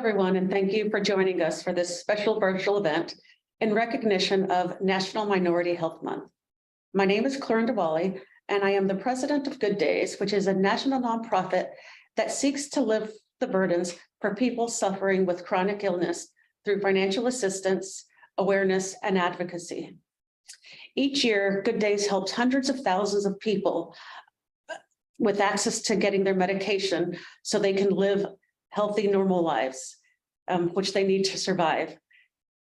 everyone, and thank you for joining us for this special virtual event in recognition of National Minority Health Month. My name is Clorinda Wally, and I am the president of Good Days, which is a national nonprofit that seeks to lift the burdens for people suffering with chronic illness through financial assistance, awareness, and advocacy. Each year, Good Days helps hundreds of thousands of people with access to getting their medication so they can live healthy, normal lives, which they need to survive.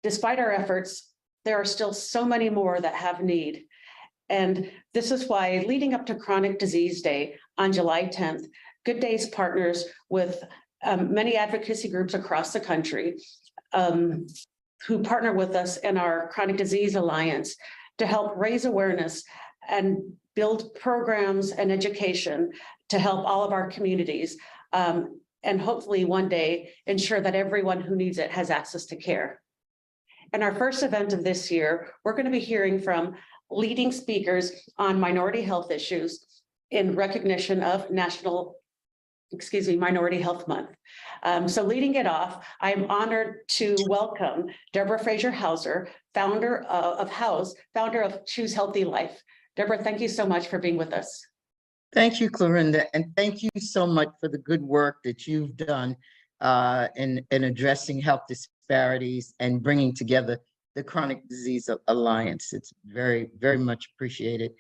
Despite our efforts, there are still so many more that have need. And this is why, leading up to Chronic Disease Day on July 10th, Good Days partners with many advocacy groups across the country who partner with us in our Chronic Disease Alliance to help raise awareness and build programs and education to help all of our communities, and hopefully one day ensure that everyone who needs it has access to care. In our first event of this year, we're going to be hearing from leading speakers on minority health issues in recognition of Minority Health Month. So leading it off, I'm honored to welcome Deborah Fraser-Hauser, founder of Choose Healthy Life. Deborah, thank you so much for being with us. Thank you, Clorinda, and thank you so much for the good work that you've done in addressing health disparities and bringing together the Chronic Disease Alliance. It's very, very much appreciated.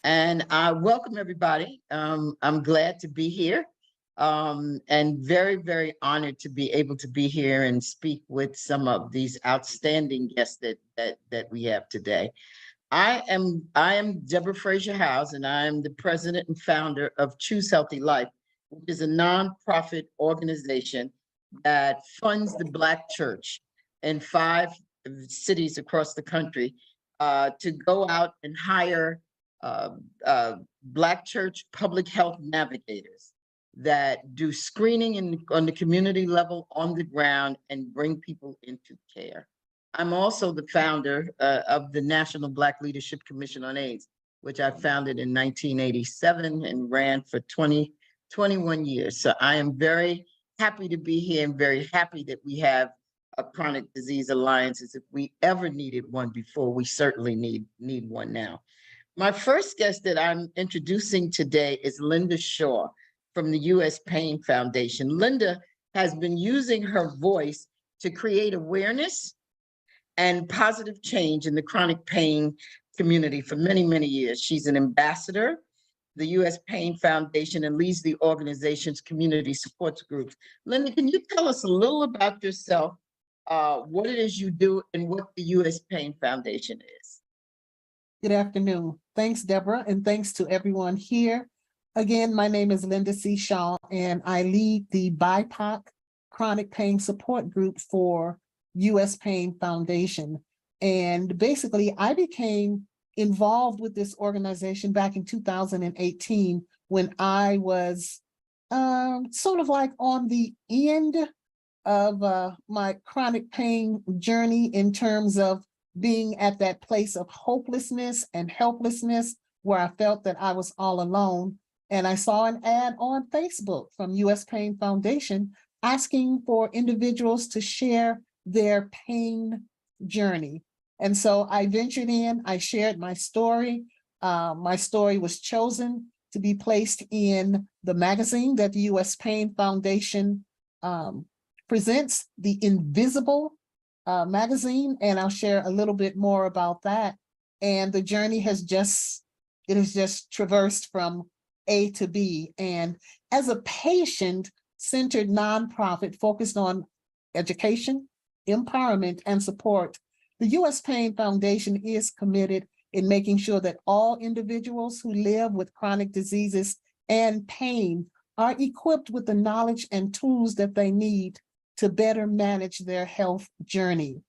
And I welcome everybody. I'm glad to be here and very, very honored to be able to be here and speak with some of these outstanding guests that we have today. I am Deborah Fraser-Hauser, and I am the president and founder of Choose Healthy Life, which is a nonprofit organization that funds the Black church in 5 cities across the country to go out and hire Black church public health navigators that do screening on the community level on the ground and bring people into care. I'm also the founder of the National Black Leadership Commission on AIDS, which I founded in 1987 and ran for 21 years. So I am very happy to be here and very happy that we have a Chronic Disease Alliance. If we ever needed one before, we certainly need one now. My first guest that I'm introducing today is Linda Shaw from the U.S. Pain Foundation. Linda has been using her voice to create awareness and positive change in the chronic pain community for many, many years. She's an ambassador, the U.S. Pain Foundation, and leads the organization's community support groups. Linda, can you tell us a little about yourself, what it is you do, and what the U.S. Pain Foundation is? Good afternoon. Thanks, Deborah, and thanks to everyone here. Again, my name is Linda C. Shaw, and I lead the BIPOC Chronic Pain Support Group for U.S. Pain Foundation. And basically, I became involved with this organization back in 2018 when I was sort of like on the end of my chronic pain journey in terms of being at that place of hopelessness and helplessness where I felt that I was all alone. And I saw an ad on Facebook from U.S. Pain Foundation asking for individuals to share their pain journey. And so I ventured in, I shared my story. My story was chosen to be placed in the magazine that the U.S. Pain Foundation presents, the Invisible magazine, and I'll share a little bit more about that. And the journey has just traversed from A to B. And as a patient-centered nonprofit focused on education, empowerment, and support, the U.S. Pain Foundation is committed in making sure that all individuals who live with chronic diseases and pain are equipped with the knowledge and tools that they need to better manage their health journey.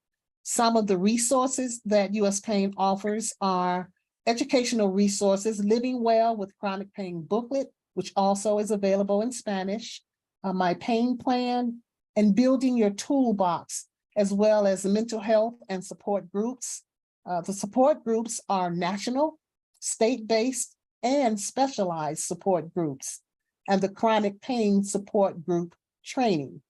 Some of the resources that U.S. Pain offers are educational resources, Living Well with Chronic Pain booklet, which also is available in Spanish, My Pain Plan, and Building Your Toolbox, as well as mental health and support groups. The support groups are national, state-based, and specialized support groups, and the chronic pain support group training.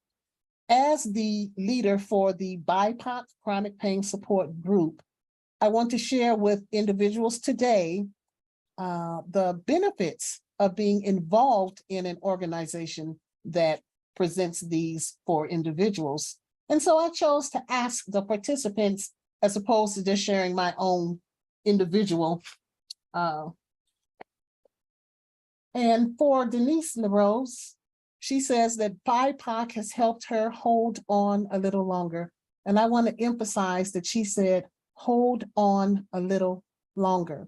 As the leader for the BIPOC Chronic Pain Support Group, I want to share with individuals today the benefits of being involved in an organization that presents these for individuals. And so I chose to ask the participants, as opposed to just sharing my own individual. And for Denise LaRose, she says that BIPOC has helped her hold on a little longer. And I want to emphasize that she said, hold on a little longer.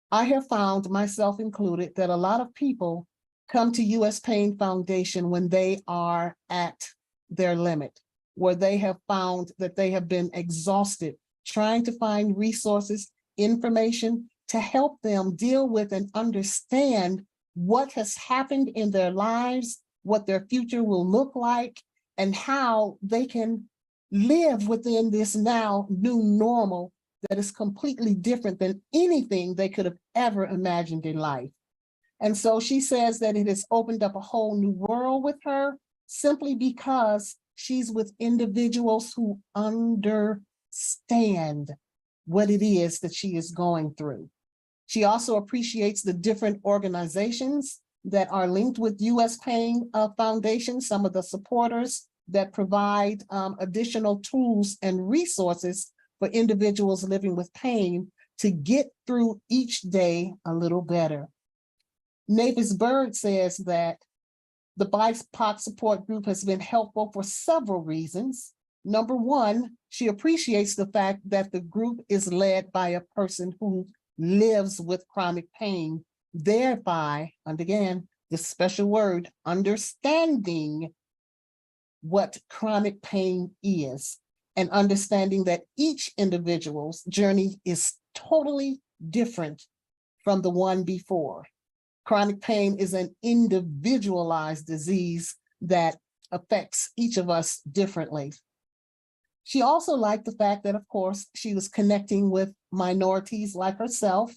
I have found, myself included, that a lot of people come to US Pain Foundation when they are at their limit, where they have found that they have been exhausted, trying to find resources, information to help them deal with and understand what has happened in their lives, what their future will look like, and how they can live within this now new normal that is completely different than anything they could have ever imagined in life. And so she says that it has opened up a whole new world with her, simply because she's with individuals who understand what it is that she is going through. She also appreciates the different organizations that are linked with US Pain Foundation, some of the supporters that provide additional tools and resources for individuals living with pain to get through each day a little better. Navis Bird says that the BIPOC support group has been helpful for several reasons. Number one, she appreciates the fact that the group is led by a person who lives with chronic pain, thereby, and again, the special word, understanding what chronic pain is, and understanding that each individual's journey is totally different from the one before. Chronic pain is an individualized disease that affects each of us differently. She also liked the fact that, of course, she was connecting with minorities like herself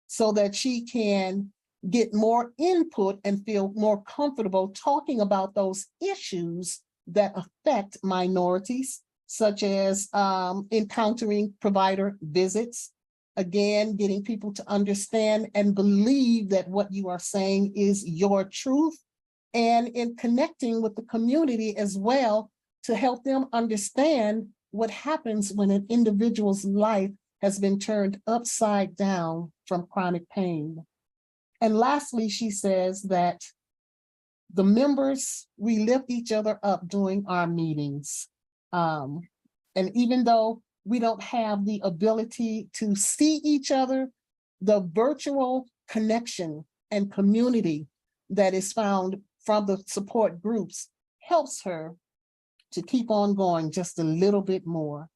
so that she can get more input and feel more comfortable talking about those issues that affect minorities, such as encountering provider visits. Again, getting people to understand and believe that what you are saying is your truth, and in connecting with the community as well to help them understand what happens when an individual's life has been turned upside down from chronic pain. And lastly, she says that the members, we lift each other up during our meetings. And even though we don't have the ability to see each other, the virtual connection and community that is found from the support groups helps her to keep on going just a little bit more.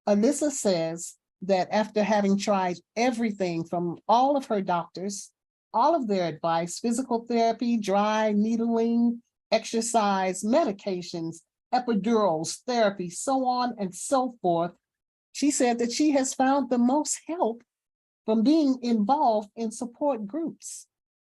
Alyssa says that after having tried everything from all of her doctors, all of their advice, physical therapy, dry needling, exercise, medications, epidurals, therapy, so on and so forth, she said that she has found the most help from being involved in support groups.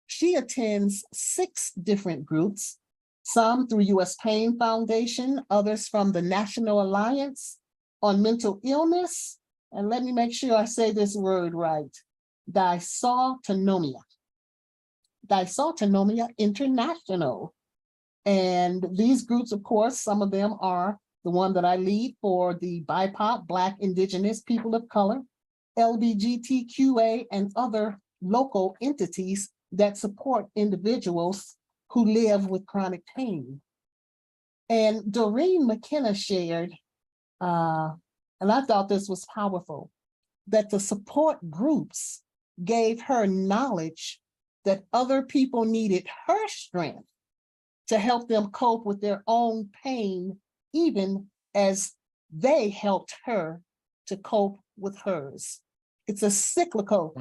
She attends 6 different groups, some through US Pain Foundation, others from the National Alliance on Mental Illness, and let me make sure I say this word right, Dysautonomia International. And these groups, of course, some of them are the one that I lead for the BIPOC, Black, Indigenous, People of Color, LGBTQA, and other local entities that support individuals who live with chronic pain. And Doreen McKenna shared, and I thought this was powerful, that the support groups gave her knowledge that other people needed her strength to help them cope with their own pain, even as they helped her to cope with hers. It's a cyclical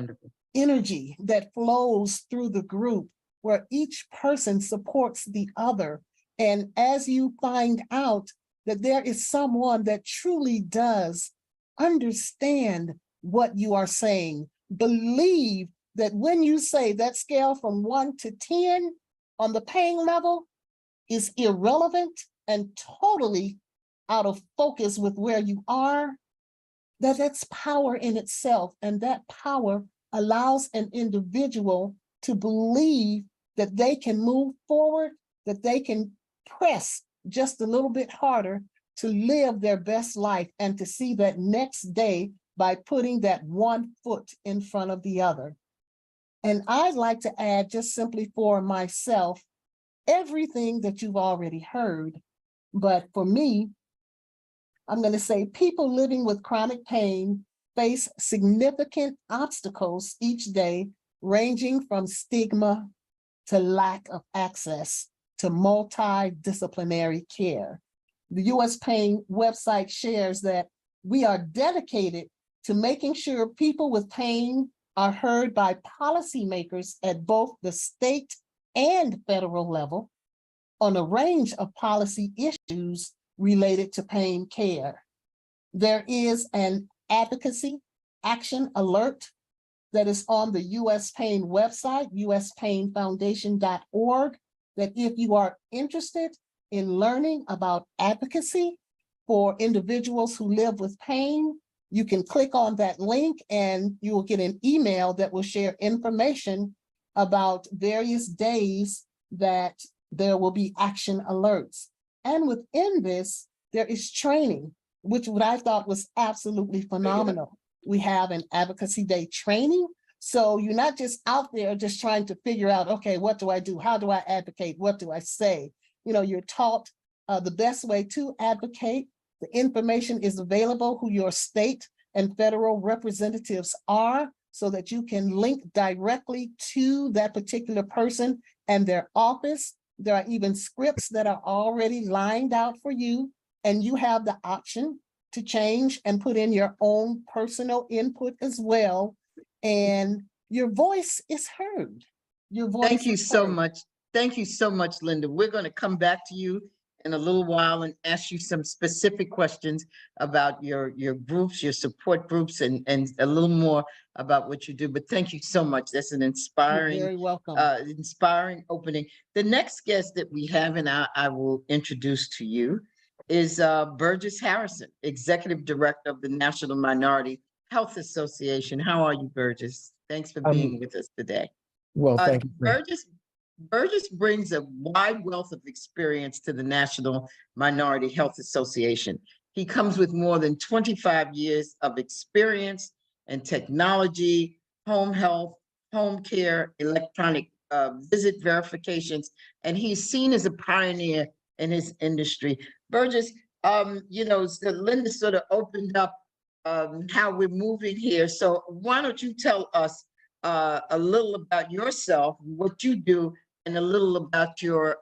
energy that flows through the group where each person supports the other. And as you find out that there is someone that truly does understand what you are saying, believe that when you say that scale from 1 to 10 on the pain level is irrelevant, and totally out of focus with where you are, that's power in itself. And that power allows an individual to believe that they can move forward, that they can press just a little bit harder to live their best life and to see that next day by putting that one foot in front of the other. And I'd like to add, just simply for myself, everything that you've already heard. But for me, I'm going to say people living with chronic pain face significant obstacles each day, ranging from stigma to lack of access to multidisciplinary care. The US Pain website shares that we are dedicated to making sure people with pain are heard by policymakers at both the state and federal level on a range of policy issues related to pain care. There is an advocacy action alert that is on the US Pain website, uspainfoundation.org, that if you are interested in learning about advocacy for individuals who live with pain, you can click on that link and you will get an email that will share information about various days that there will be action alerts. And within this, there is training, which what I thought was absolutely phenomenal. We have an advocacy day training. So you're not just out there just trying to figure out, okay, what do I do? How do I advocate? What do I say? You know, you're taught the best way to advocate. The information is available who your state and federal representatives are so that you can link directly to that particular person and their office. There are even scripts that are already lined out for you, and you have the option to change and put in your own personal input as well. And your voice is heard. Your voice Thank you is so heard. much. Thank you so much, Linda. We're going to come back to you in a little while and ask you some specific questions about your groups, your support groups, and a little more about what you do. But thank you so much. That's an You're inspiring, very welcome. inspiring opening. The next guest that we have, and I will introduce to you, is Burgess Harrison, Executive Director of the National Minority Health Association. How are you, Burgess? Thanks for being with us today. Well, thank you. Burgess brings a wide wealth of experience to the National Minority Health Association. He comes with more than 25 years of experience in technology, home health, home care, electronic visit verifications, and he's seen as a pioneer in his industry. Burgess, you know, so Linda sort of opened up how we're moving here. So why don't you tell us a little about yourself, what you do, and a little about your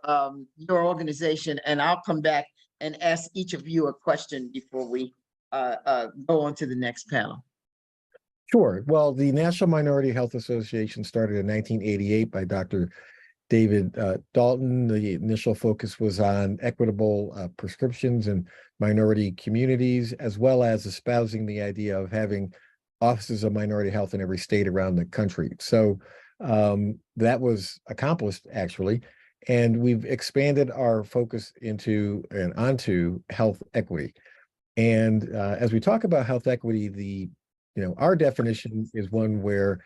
organization, and I'll come back and ask each of you a question before we go on to the next panel. Sure. Well, the National Minority Health Association started in 1988 by Dr. David Dalton. The initial focus was on equitable prescriptions in minority communities, as well as espousing the idea of having offices of minority health in every state around the country. So that was accomplished, actually, and we've expanded our focus into and onto health equity. And as we talk about health equity, our definition is one where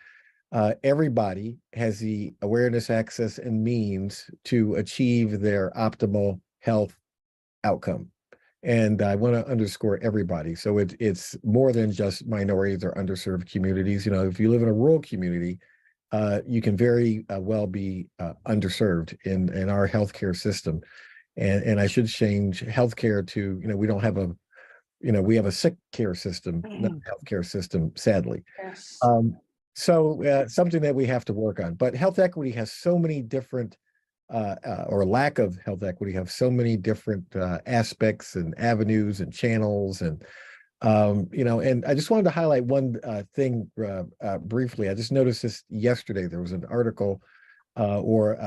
everybody has the awareness, access, and means to achieve their optimal health outcome. And I want to underscore everybody. So it's more than just minorities or underserved communities. You know, if you live in a rural community, you can very well be underserved in our healthcare system. And I should change healthcare to, we don't have a, we have a sick care system, not a healthcare system, sadly. Yes. So something that we have to work on. But health equity has so many different or lack of health equity have so many different aspects and avenues and channels, and and I just wanted to highlight one thing briefly. I just noticed this yesterday. There was an article or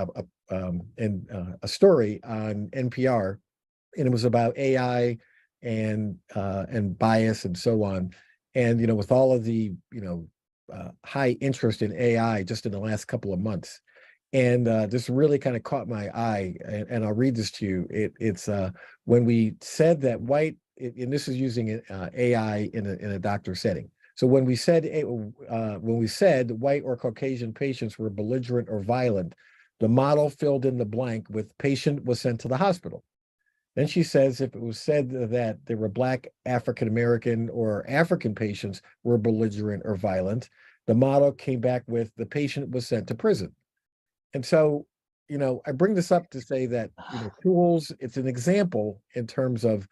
a story on NPR, and it was about AI and bias and so on. And with all of the high interest in AI just in the last couple of months, And this really kind of caught my eye, and I'll read this to you. It's when we said that and this is using AI in a doctor setting. So when we said white or Caucasian patients were belligerent or violent, the model filled in the blank with patient was sent to the hospital. Then she says if it was said that there were Black, African American, or African patients were belligerent or violent, the model came back with the patient was sent to prison. And so, I bring this up to say that, tools, it's an example in terms of,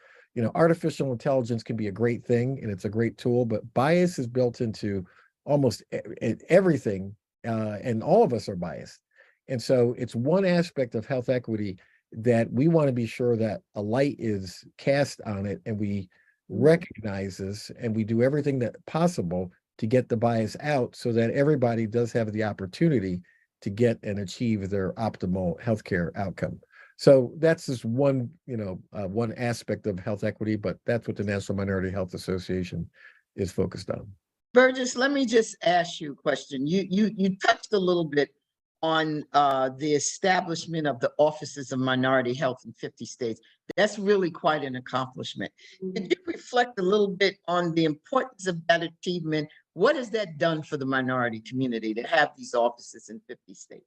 artificial intelligence can be a great thing and it's a great tool, but bias is built into almost everything, and all of us are biased. And so it's one aspect of health equity that we want to be sure that a light is cast on it and we recognize this and we do everything that possible to get the bias out so that everybody does have the opportunity to get and achieve their optimal healthcare outcome. So that's just one, one aspect of health equity, but that's what the National Minority Health Association is focused on. Burgess, let me just ask you a question. You touched a little bit on the establishment of the offices of minority health in 50 states. That's really quite an accomplishment. Could you reflect a little bit on the importance of that achievement? What has that done for the minority community to have these offices in 50 states?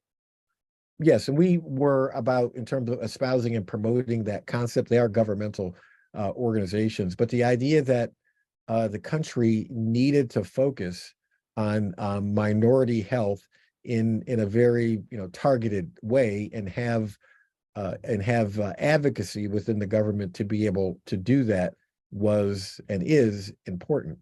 Yes, and we were about, in terms of espousing and promoting that concept, they are governmental organizations, but the idea that the country needed to focus on minority health in a very targeted way and have advocacy within the government to be able to do that was and is important.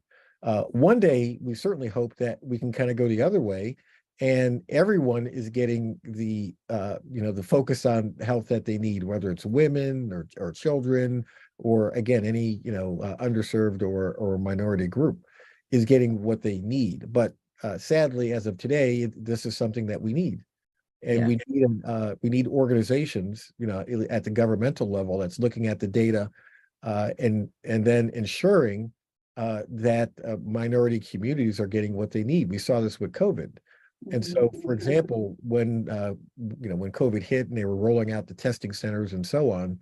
One day, we certainly hope that we can kind of go the other way, and everyone is getting the the focus on health that they need, whether it's women or children, or again any underserved or minority group is getting what they need. But sadly, as of today, this is something that we need. And we need organizations, at the governmental level that's looking at the data, and then ensuring that minority communities are getting what they need. We saw this with COVID. And so, for example, when when COVID hit and they were rolling out the testing centers and so on,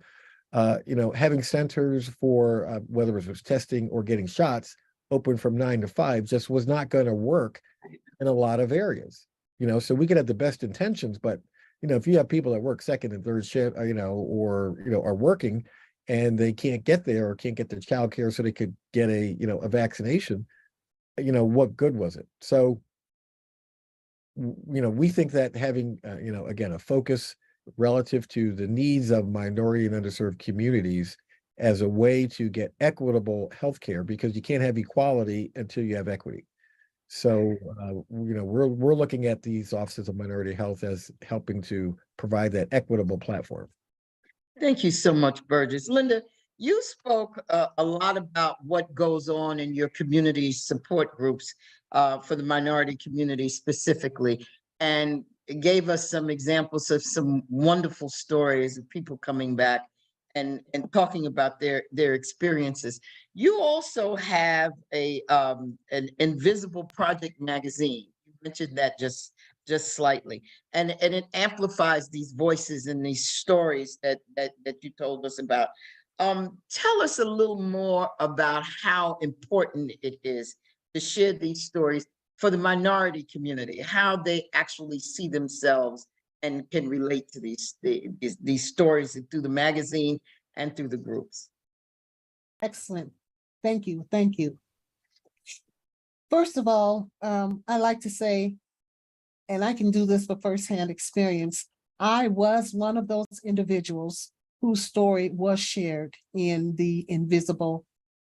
having centers for whether it was testing or getting shots open from 9 to 5 just was not going to work in a lot of areas. So we could have the best intentions, but if you have people that work second and third shift, or are working and they can't get there or can't get their childcare so they could get a vaccination, what good was it? So we think that having again a focus relative to the needs of minority and underserved communities as a way to get equitable healthcare, because you can't have equality until you have equity. So, we're looking at these offices of minority health as helping to provide that equitable platform. Thank you so much, Burgess. Linda, you spoke a lot about what goes on in your community support groups for the minority community specifically, and gave us some examples of some wonderful stories of people coming back and talking about their experiences. You also have an Invisible Project magazine. You mentioned that just slightly, and it amplifies these voices and these stories that you told us about. Tell us a little more about how important it is to share these stories for the minority community, how they actually see themselves and can relate to these stories through the magazine and through the groups. Excellent. Thank you. Thank you. First of all, I like to say, and I can do this for firsthand experience, I was one of those individuals whose story was shared in the Invisible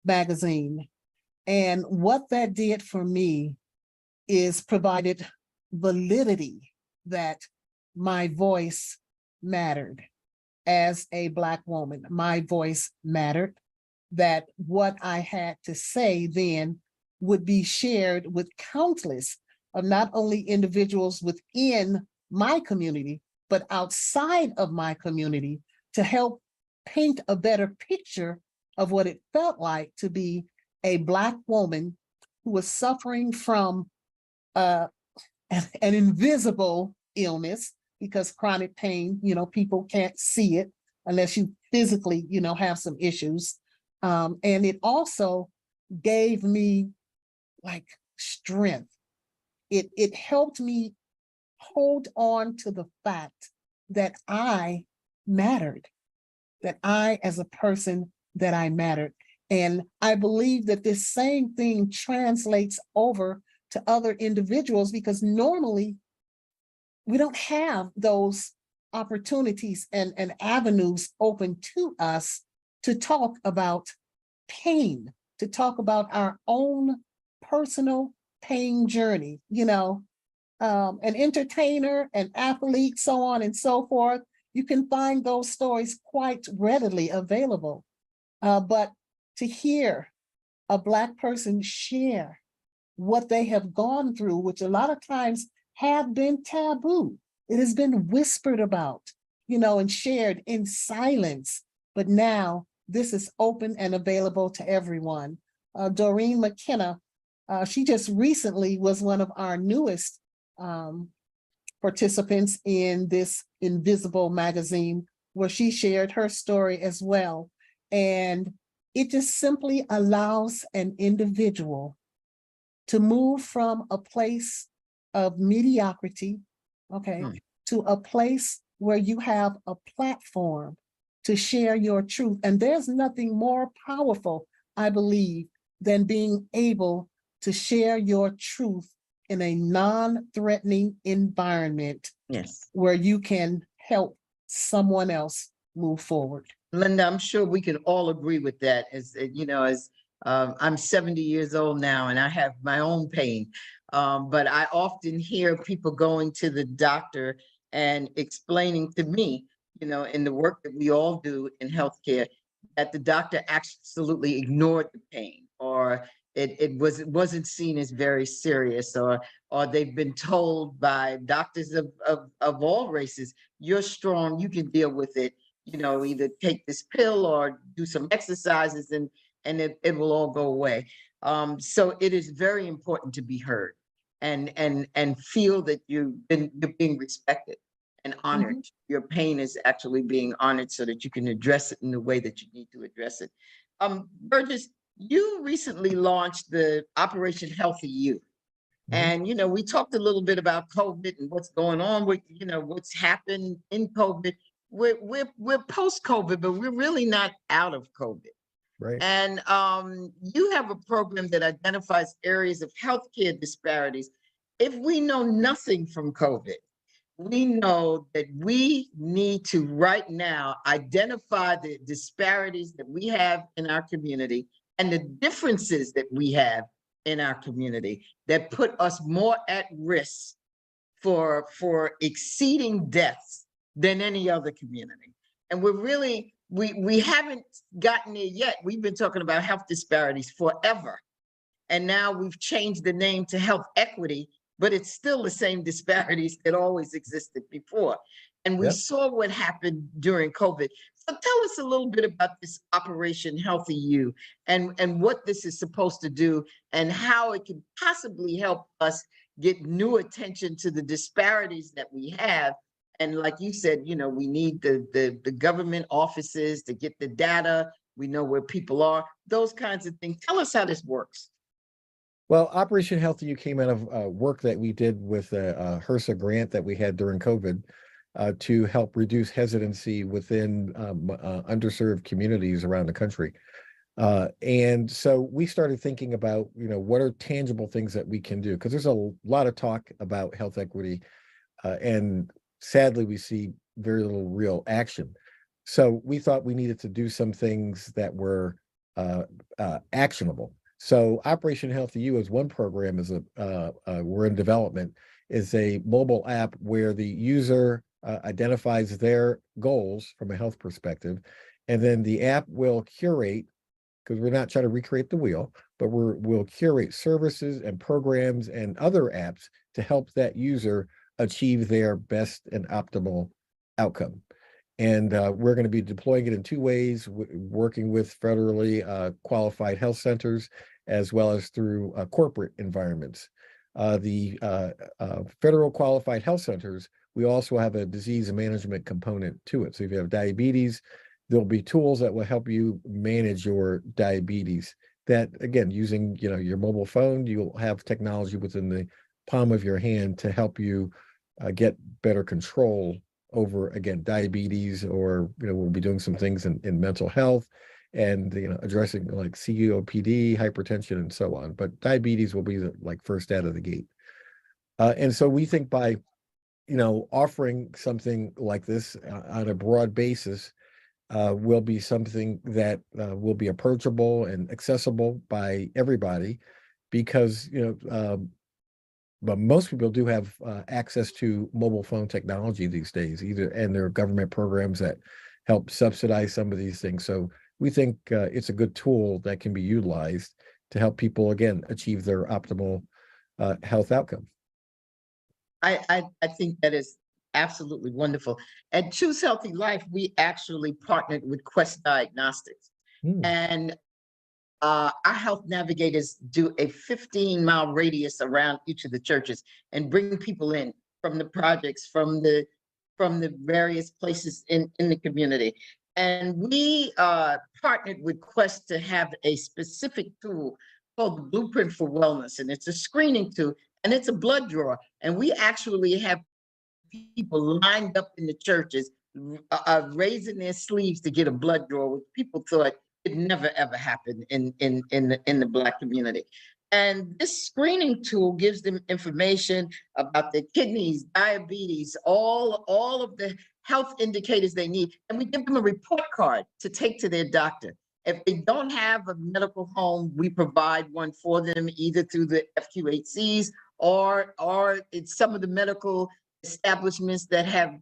magazine. And what that did for me is provided validity that my voice mattered as a Black woman. My voice mattered, that what I had to say then would be shared with countless of not only individuals within my community, but outside of my community, to help paint a better picture of what it felt like to be a Black woman who was suffering from an invisible illness because chronic pain, people can't see it unless you physically, have some issues. And it also gave me like strength. It helped me hold on to the fact that I mattered, that I as a person, that I mattered. And I believe that this same thing translates over to other individuals, because normally we don't have those opportunities and avenues open to us to talk about pain, to talk about our own personal pain journey, an entertainer, an athlete, so on and so forth. You can find those stories quite readily available. But to hear a Black person share what they have gone through, which a lot of times have been taboo, it has been whispered about, and shared in silence. But now this is open and available to everyone. Doreen McKenna, she just recently was one of our newest participants in this Invisible magazine, where she shared her story as well. And it just simply allows an individual to move from a place of mediocrity, to a place where you have a platform to share your truth. And there's nothing more powerful, I believe, than being able to share your truth in a non-threatening environment. Yes. Where you can help someone else move forward. Linda, I'm sure we can all agree with that. As I'm 70 years old now and I have my own pain, but I often hear people going to the doctor and explaining to me, in the work that we all do in healthcare, that the doctor absolutely ignored the pain, or it wasn't seen as very serious, or they've been told by doctors of all races, you're strong, you can deal with it. Either take this pill or do some exercises and it will all go away. So it is very important to be heard and feel that you're being respected and honored. Your pain is actually being honored so that you can address it in the way that you need to address it. Burgess, you recently launched the Operation Healthy You. And, we talked a little bit about COVID and what's going on with, what's happened in COVID. We're post-COVID, but we're really not out of COVID. Right. And you have a program that identifies areas of healthcare disparities. If we know nothing from COVID, we know that we need to right now identify the disparities that we have in our community and the differences that we have in our community that put us more at risk for exceeding deaths than any other community. And we haven't gotten there yet. We've been talking about health disparities forever. And now we've changed the name to health equity, but it's still the same disparities that always existed before. And we saw what happened during COVID. So tell us a little bit about this Operation Healthy You and what this is supposed to do and how it can possibly help us get new attention to the disparities that we have. And like you said, we need the government offices to get the data. We know where people are, those kinds of things. Tell us how this works. Well, Operation Healthy You came out of work that we did with a HRSA grant that we had during COVID to help reduce hesitancy within underserved communities around the country. And so we started thinking about, what are tangible things that we can do? Because there's a lot of talk about health equity, and sadly, we see very little real action. So we thought we needed to do some things that were actionable. So Operation Healthy You is one program, we're in development, is a mobile app where the user identifies their goals from a health perspective, and then the app will curate, because we're not trying to recreate the wheel, but we'll curate services and programs and other apps to help that user achieve their best and optimal outcome. And we're going to be deploying it in two ways, working with federally qualified health centers, as well as through corporate environments. The federal qualified health centers we also have a disease management component to it. So if you have diabetes, there'll be tools that will help you manage your diabetes. That, again, using your mobile phone, you'll have technology within the palm of your hand to help you get better control over, again, diabetes, or we'll be doing some things in mental health and addressing like COPD, hypertension, and so on. But diabetes will be the first out of the gate. And so we think by offering something like this on a broad basis will be something that will be approachable and accessible by everybody, because but most people do have access to mobile phone technology these days, and there are government programs that help subsidize some of these things. So we think it's a good tool that can be utilized to help people, again, achieve their optimal health outcome. I think that is absolutely wonderful. At Choose Healthy Life, we actually partnered with Quest Diagnostics. And our health navigators do a 15-mile radius around each of the churches and bring people in from the projects, from the various places in the community. And we partnered with Quest to have a specific tool called the Blueprint for Wellness. And it's a screening tool, and it's a blood draw. And we actually have people lined up in the churches raising their sleeves to get a blood draw, which people thought it never ever happened in the Black community. And this screening tool gives them information about their kidneys, diabetes, all of the health indicators they need. And we give them a report card to take to their doctor. If they don't have a medical home, we provide one for them, either through the FQHCs or it's some of the medical establishments that have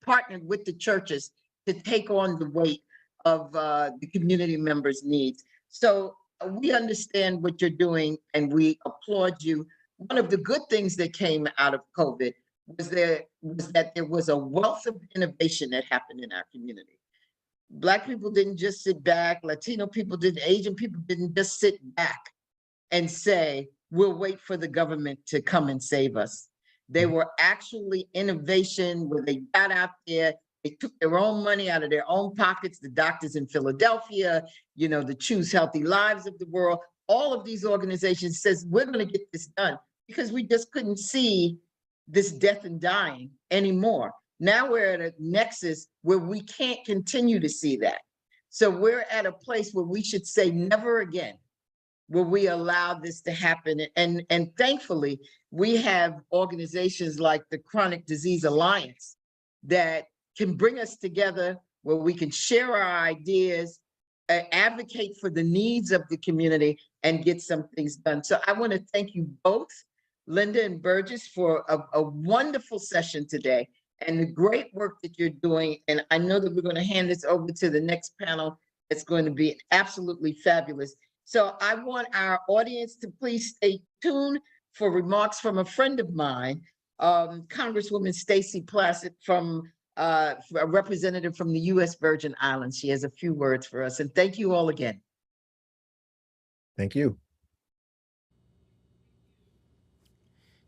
partnered with the churches to take on the weight of the community members' needs. So we understand what you're doing, and we applaud you. One of the good things that came out of COVID was that there was a wealth of innovation that happened in our community. Black people didn't just sit back, Latino people didn't, Asian people didn't just sit back and say, we'll wait for the government to come and save us. They were actually innovation where they got out there. They took their own money out of their own pockets. The doctors in Philadelphia, the Choose Healthy Lives of the world, all of these organizations says, we're going to get this done because we just couldn't see this death and dying anymore. Now we're at a nexus where we can't continue to see that. So we're at a place where we should say never again will we allow this to happen. And thankfully, we have organizations like the Chronic Disease Alliance that can bring us together, where we can share our ideas, advocate for the needs of the community, and get some things done. So I want to thank you both, Linda and Burgess, for a wonderful session today and the great work that you're doing. And I know that we're going to hand this over to the next panel. It's going to be absolutely fabulous. So I want our audience to please stay tuned for remarks from a friend of mine, Congresswoman Stacey Plaskett, a representative from the U.S. Virgin Islands. She has a few words for us. And thank you all again. Thank you.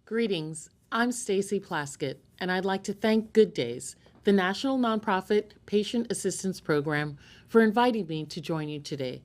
Greetings. I'm Stacey Plaskett, and I'd like to thank Good Days, the national nonprofit patient assistance program, for inviting me to join you today.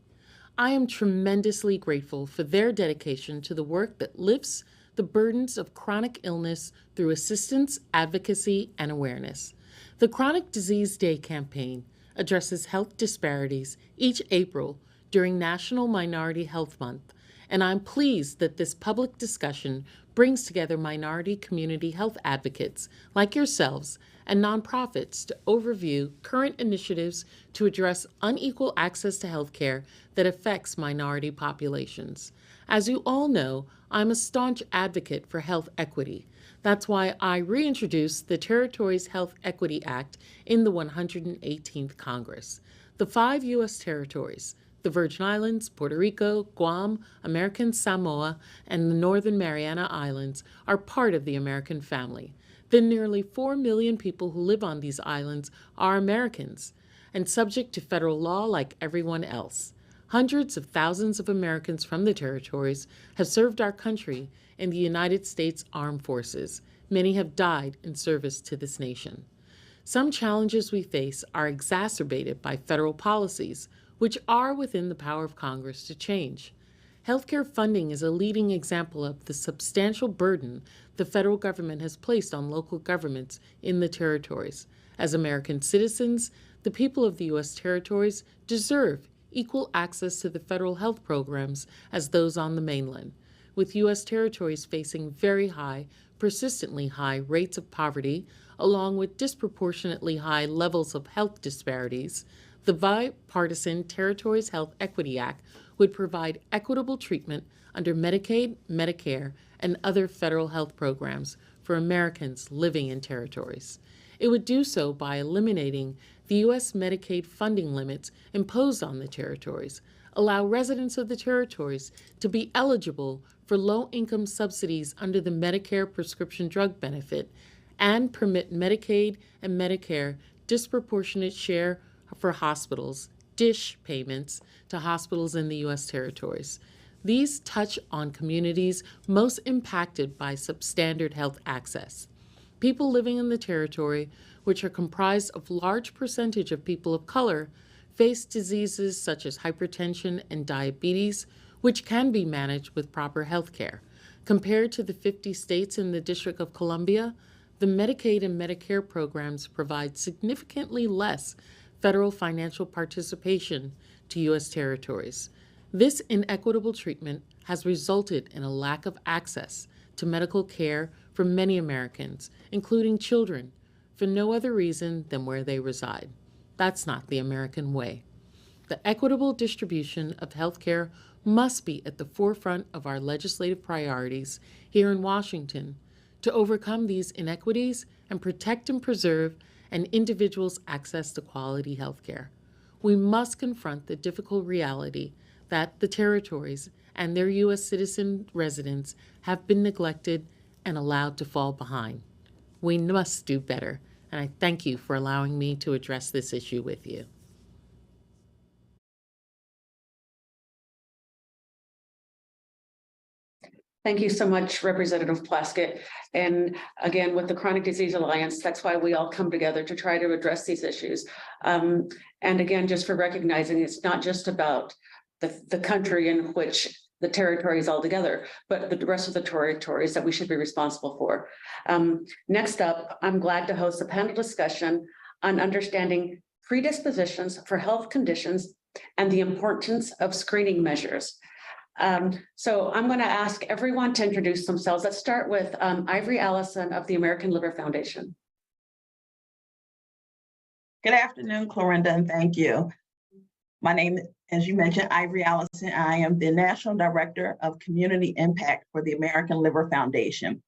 I am tremendously grateful for their dedication to the work that lifts the burdens of chronic illness through assistance, advocacy, and awareness. The Chronic Disease Day campaign addresses health disparities each April during National Minority Health Month, and I'm pleased that this public discussion brings together minority community health advocates like yourselves and nonprofits to overview current initiatives to address unequal access to healthcare that affects minority populations. As you all know, I'm a staunch advocate for health equity. That's why I reintroduced the Territories Health Equity Act in the 118th Congress. The 5 U.S. territories, the Virgin Islands, Puerto Rico, Guam, American Samoa, and the Northern Mariana Islands, are part of the American family. The nearly 4 million people who live on these islands are Americans and subject to federal law like everyone else. Hundreds of thousands of Americans from the territories have served our country in the United States Armed Forces, Many have died in service to this nation. Some challenges we face are exacerbated by federal policies, which are within the power of Congress to change. Healthcare funding is a leading example of the substantial burden the federal government has placed on local governments in the territories. As American citizens, the people of the U.S. territories deserve equal access to the federal health programs as those on the mainland. With U.S. territories facing very high, persistently high rates of poverty, along with disproportionately high levels of health disparities, the bipartisan Territories Health Equity Act would provide equitable treatment under Medicaid, Medicare, and other federal health programs for Americans living in territories. It would do so by eliminating the U.S. Medicaid funding limits imposed on the territories, allow residents of the territories to be eligible for low-income subsidies under the Medicare prescription drug benefit, and permit Medicaid and Medicare disproportionate share for hospitals, DISH payments to hospitals in the U.S. territories. These touch on communities most impacted by substandard health access. People living in the territory, which are comprised of large percentage of people of color, face diseases such as hypertension and diabetes, which can be managed with proper health care. Compared to the 50 states in the District of Columbia, the Medicaid and Medicare programs provide significantly less federal financial participation to U.S. territories. This inequitable treatment has resulted in a lack of access to medical care for many Americans, including children, for no other reason than where they reside. That's not the American way. The equitable distribution of health care must be at the forefront of our legislative priorities here in Washington to overcome these inequities and protect and preserve an individual's access to quality health care. We must confront the difficult reality that the territories and their U.S. citizen residents have been neglected and allowed to fall behind. We must do better, and I thank you for allowing me to address this issue with you. Thank you so much, Representative Plaskett. And again, with the Chronic Disease Alliance, that's why we all come together to try to address these issues. And again, just for recognizing it's not just about the country in which the territory is all together, but the rest of the territories that we should be responsible for. Next up, I'm glad to host a panel discussion on understanding predispositions for health conditions and the importance of screening measures. So I'm going to ask everyone to introduce themselves. Let's start with Ivory Allison of the American Liver Foundation. Good afternoon, Clorinda, and thank you. My name, as you mentioned, Ivory Allison. I am the National Director of Community Impact for the American Liver Foundation.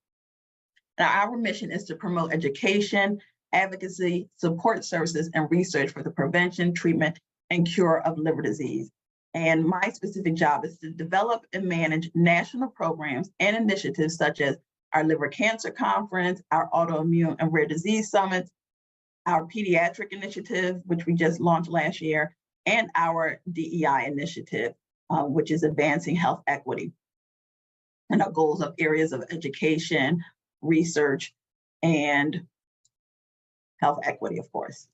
Now, our mission is to promote education, advocacy, support services, and research for the prevention, treatment, and cure of liver disease. And my specific job is to develop and manage national programs and initiatives such as our Liver Cancer Conference, our Autoimmune and Rare Disease Summits, our Pediatric Initiative, which we just launched last year, and our DEI initiative, which is advancing health equity. And our goals of areas of education, research, and health equity, of course.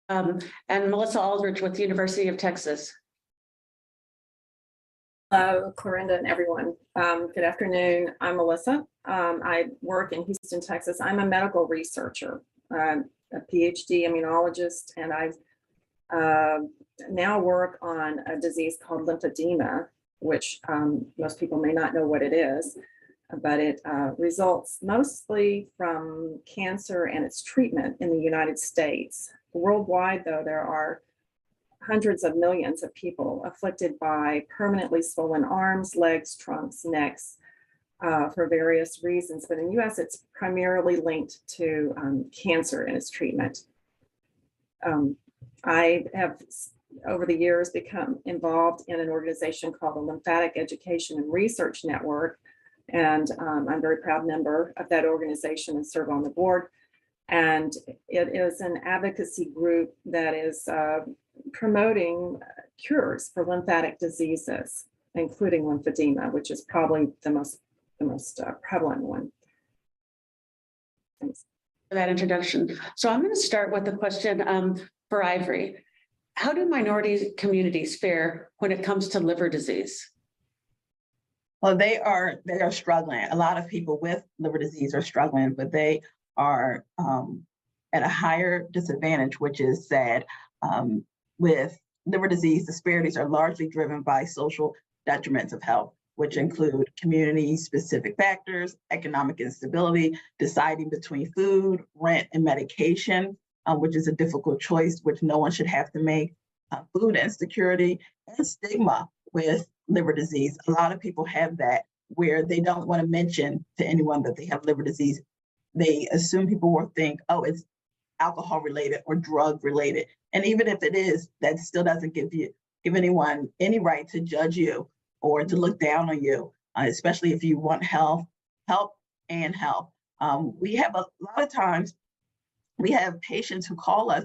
And Melissa Aldridge with the University of Texas. Hello, Clorinda and everyone. Good afternoon. I'm Melissa. I work in Houston, Texas. I'm a medical researcher, a PhD immunologist, and I now work on a disease called lymphedema, which most people may not know what it is, but it results mostly from cancer and its treatment in the United States. Worldwide, though, there are hundreds of millions of people afflicted by permanently swollen arms, legs, trunks, necks, for various reasons. But in the US, it's primarily linked to cancer and its treatment. I have, over the years, become involved in an organization called the Lymphatic Education and Research Network. And I'm a very proud member of that organization and serve on the board. And it is an advocacy group that is promoting cures for lymphatic diseases, including lymphedema, which is probably the most prevalent one. Thanks. For that introduction. So I'm going to start with a question for Ivory. How do minority communities fare when it comes to liver disease? Well, they are struggling. A lot of people with liver disease are struggling, but they are at a higher disadvantage, which is sad. With liver disease, disparities are largely driven by social detriments of health, which include community-specific factors, economic instability, deciding between food, rent, and medication, which is a difficult choice, which no one should have to make, food insecurity, and stigma with liver disease. A lot of people have that where they don't want to mention to anyone that they have liver disease. They assume people will think, oh, it's alcohol related or drug related. And even if it is, that still doesn't give anyone any right to judge you or to look down on you, especially if you want help and health. We have a lot of times, we have patients who call us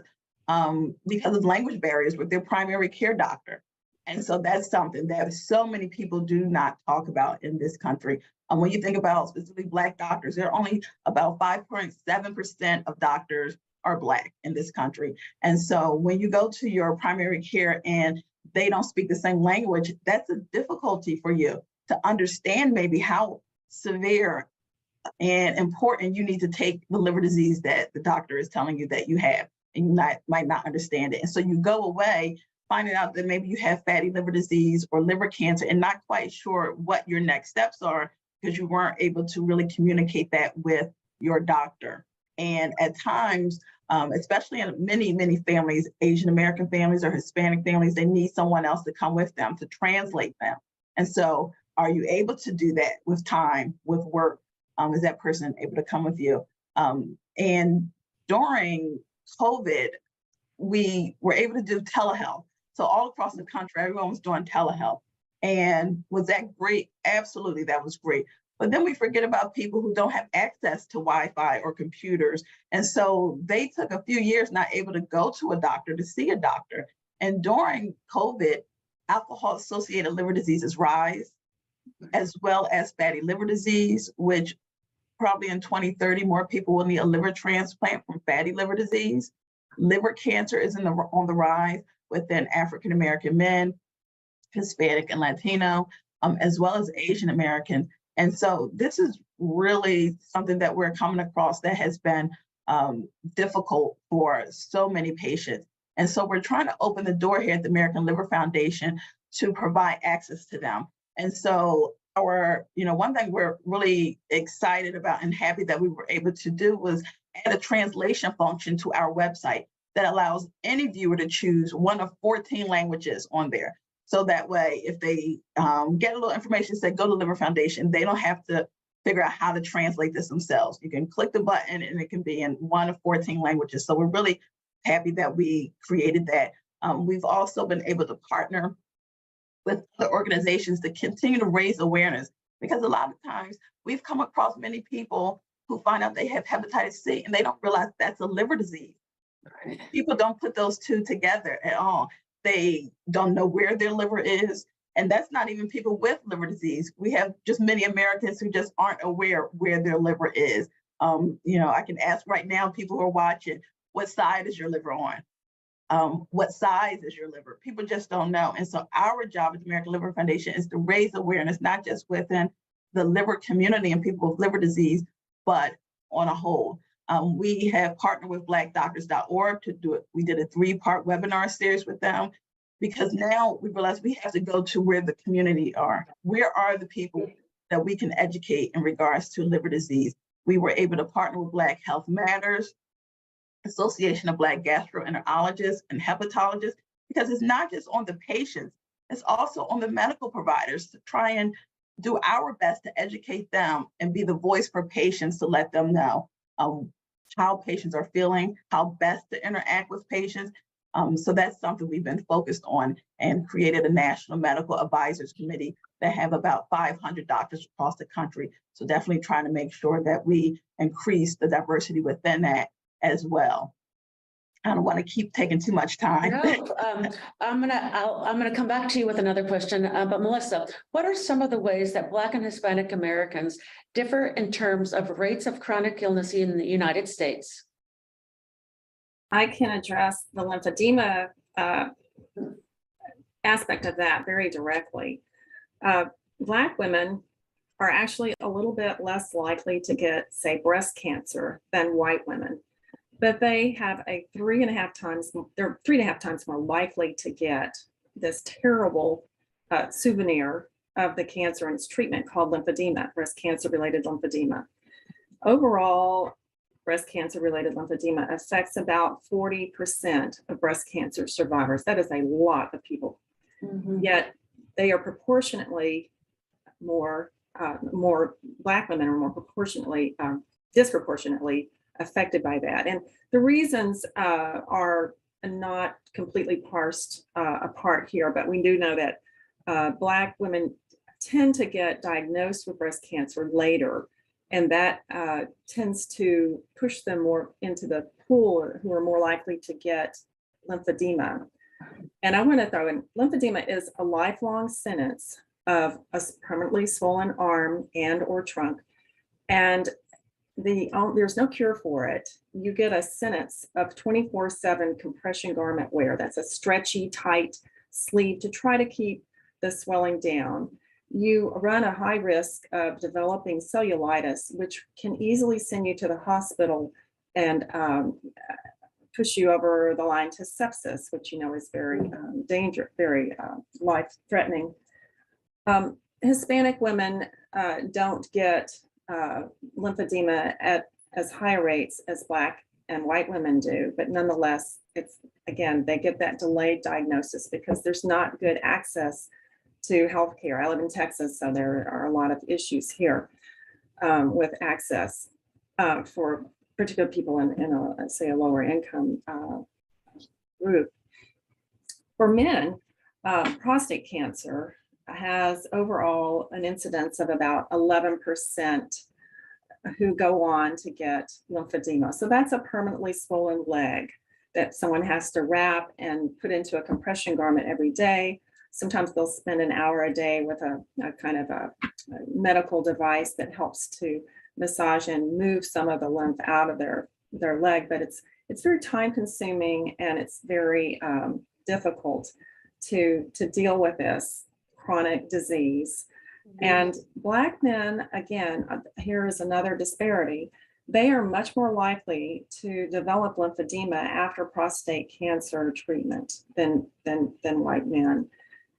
because of language barriers with their primary care doctor. And so that's something that so many people do not talk about in this country. When you think about specifically Black doctors, there are only about 5.7% of doctors are Black in this country. And so when you go to your primary care and they don't speak the same language, that's a difficulty for you to understand maybe how severe and important you need to take the liver disease that the doctor is telling you that you have, and you might not understand it. And so you go away finding out that maybe you have fatty liver disease or liver cancer and not quite sure what your next steps are because you weren't able to really communicate that with your doctor. And at times, especially in many families, Asian American families or Hispanic families, they need someone else to come with them to translate them. And so are you able to do that with time, with work? Is that person able to come with you? And during COVID, we were able to do telehealth. So all across the country, everyone was doing telehealth. And was that great? Absolutely, that was great. But then we forget about people who don't have access to Wi-Fi or computers. And so they took a few years not able to go to a doctor to see a doctor. And during COVID, alcohol-associated liver diseases rise, as well as fatty liver disease, which probably in 2030, more people will need a liver transplant from fatty liver disease. Liver cancer is on the rise within African American men, Hispanic and Latino, as well as Asian American. And so this is really something that we're coming across that has been difficult for so many patients. And so we're trying to open the door here at the American Liver Foundation to provide access to them. And so one thing we're really excited about and happy that we were able to do was add a translation function to our website that allows any viewer to choose one of 14 languages on there. So that way, if they get a little information, say go to Liver Foundation, they don't have to figure out how to translate this themselves. You can click the button and it can be in one of 14 languages. So we're really happy that we created that. We've also been able to partner with other organizations to continue to raise awareness, because a lot of times we've come across many people who find out they have hepatitis C and they don't realize that's a liver disease. People don't put those two together at all. They don't know where their liver is. And that's not even people with liver disease. We have just many Americans who just aren't aware where their liver is. I can ask right now, people who are watching, what side is your liver on? What size is your liver? People just don't know. And so our job at the American Liver Foundation is to raise awareness, not just within the liver community and people with liver disease, but on a whole. We have partnered with blackdoctors.org to do it. We did a 3-part webinar series with them because now we realize we have to go to where the community are. Where are the people that we can educate in regards to liver disease? We were able to partner with Black Health Matters, Association of Black Gastroenterologists and Hepatologists, because it's not just on the patients, it's also on the medical providers to try and do our best to educate them and be the voice for patients to let them know how patients are feeling, how best to interact with patients. So that's something we've been focused on and created a National Medical Advisors Committee that have about 500 doctors across the country. So definitely trying to make sure that we increase the diversity within that as well. I don't want to keep taking too much time. No, I'm gonna come back to you with another question, but Melissa, what are some of the ways that Black and Hispanic Americans differ in terms of rates of chronic illness in the United States? I can address the lymphedema aspect of that very directly. Black women are actually a little bit less likely to get, say, breast cancer than white women, but they have a 3.5 times, they're 3.5 times more likely to get this terrible souvenir of the cancer and its treatment called lymphedema, breast cancer-related lymphedema. Overall, breast cancer-related lymphedema affects about 40% of breast cancer survivors. That is a lot of people. Yet they are proportionately more Black women are more proportionately, disproportionately affected by that. And the reasons are not completely parsed apart here, but we do know that Black women tend to get diagnosed with breast cancer later, and that tends to push them more into the pool who are more likely to get lymphedema. And I want to throw in, lymphedema is a lifelong sentence of a permanently swollen arm and or trunk, and there's no cure for it. You get a sentence of 24/7 compression garment wear. That's a stretchy, tight sleeve to try to keep the swelling down. You run a high risk of developing cellulitis, which can easily send you to the hospital and push you over the line to sepsis, which is very dangerous, very life-threatening. Hispanic women don't get lymphedema at as high rates as Black and white women do, but nonetheless, they get that delayed diagnosis because there's not good access to healthcare. I live in Texas, so there are a lot of issues here with access for particular people in say a lower income group. For men, prostate cancer has overall an incidence of about 11% who go on to get lymphedema. So that's a permanently swollen leg that someone has to wrap and put into a compression garment every day. Sometimes they'll spend an hour a day with a kind of a medical device that helps to massage and move some of the lymph out of their leg, but it's very time consuming and it's very difficult to deal with this chronic disease. And Black men, again, here is another disparity. They are much more likely to develop lymphedema after prostate cancer treatment than white men.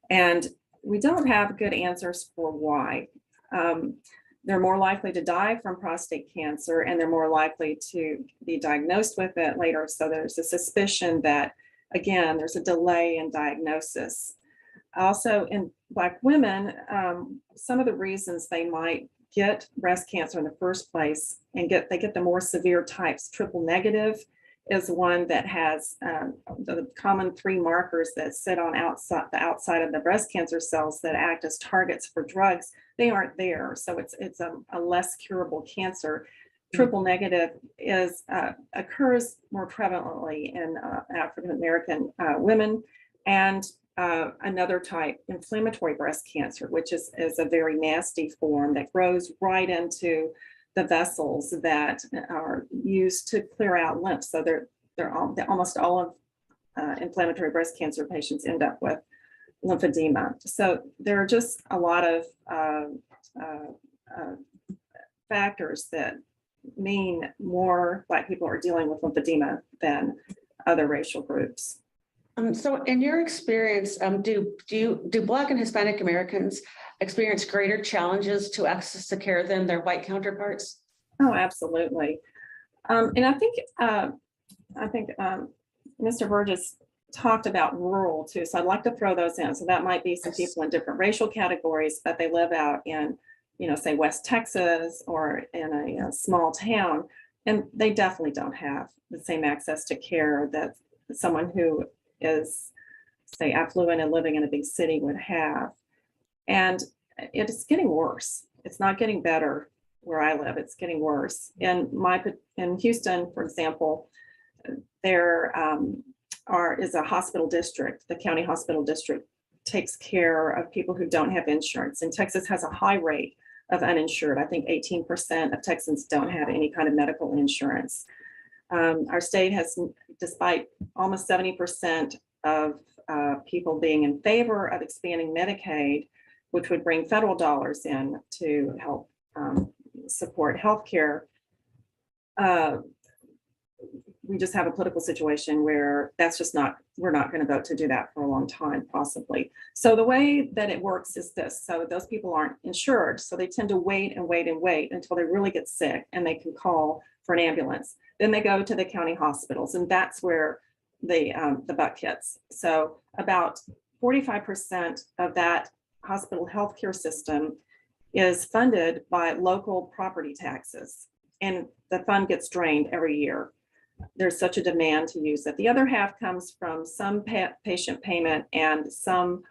And we don't have good answers for why. They're more likely to die from prostate cancer and they're more likely to be diagnosed with it later. So there's a suspicion that, again, there's a delay in diagnosis. Also in Black women, some of the reasons they might get breast cancer in the first place and they get the more severe types, triple negative is one that has the common 3 markers that sit on the outside of the breast cancer cells that act as targets for drugs. They aren't there, so it's a less curable cancer. Triple negative occurs more prevalently in African American women, and another type, inflammatory breast cancer, which is a very nasty form that grows right into the vessels that are used to clear out lymph. So almost all of inflammatory breast cancer patients end up with lymphedema. So there are just a lot of factors that mean more Black people are dealing with lymphedema than other racial groups. So in your experience, do Black and Hispanic Americans experience greater challenges to access to care than their white counterparts? Oh, absolutely. And I think Mr. Burgess talked about rural too. So I'd like to throw those in. So that might be some people in different racial categories, but they live out in, say West Texas or in a small town, and they definitely don't have the same access to care that someone who is, say, affluent and living in a big city would have. And it's getting worse. It's not getting better where I live. It's getting worse. In Houston, for example, there is a hospital district, the county hospital district takes care of people who don't have insurance. And Texas has a high rate of uninsured. I think 18% of Texans don't have any kind of medical insurance. Our state has, despite almost 70% of people being in favor of expanding Medicaid, which would bring federal dollars in to help support healthcare, we just have a political situation where that's just not, we're not going to vote to do that for a long time, possibly. So the way that it works is this. So those people aren't insured. So they tend to wait and wait and wait until they really get sick and they can call for an ambulance. Then they go to the county hospitals, and that's where the buck hits. So about 45% of that hospital healthcare system is funded by local property taxes, and the fund gets drained every year. There's such a demand to use it. The other half comes from some patient payment and some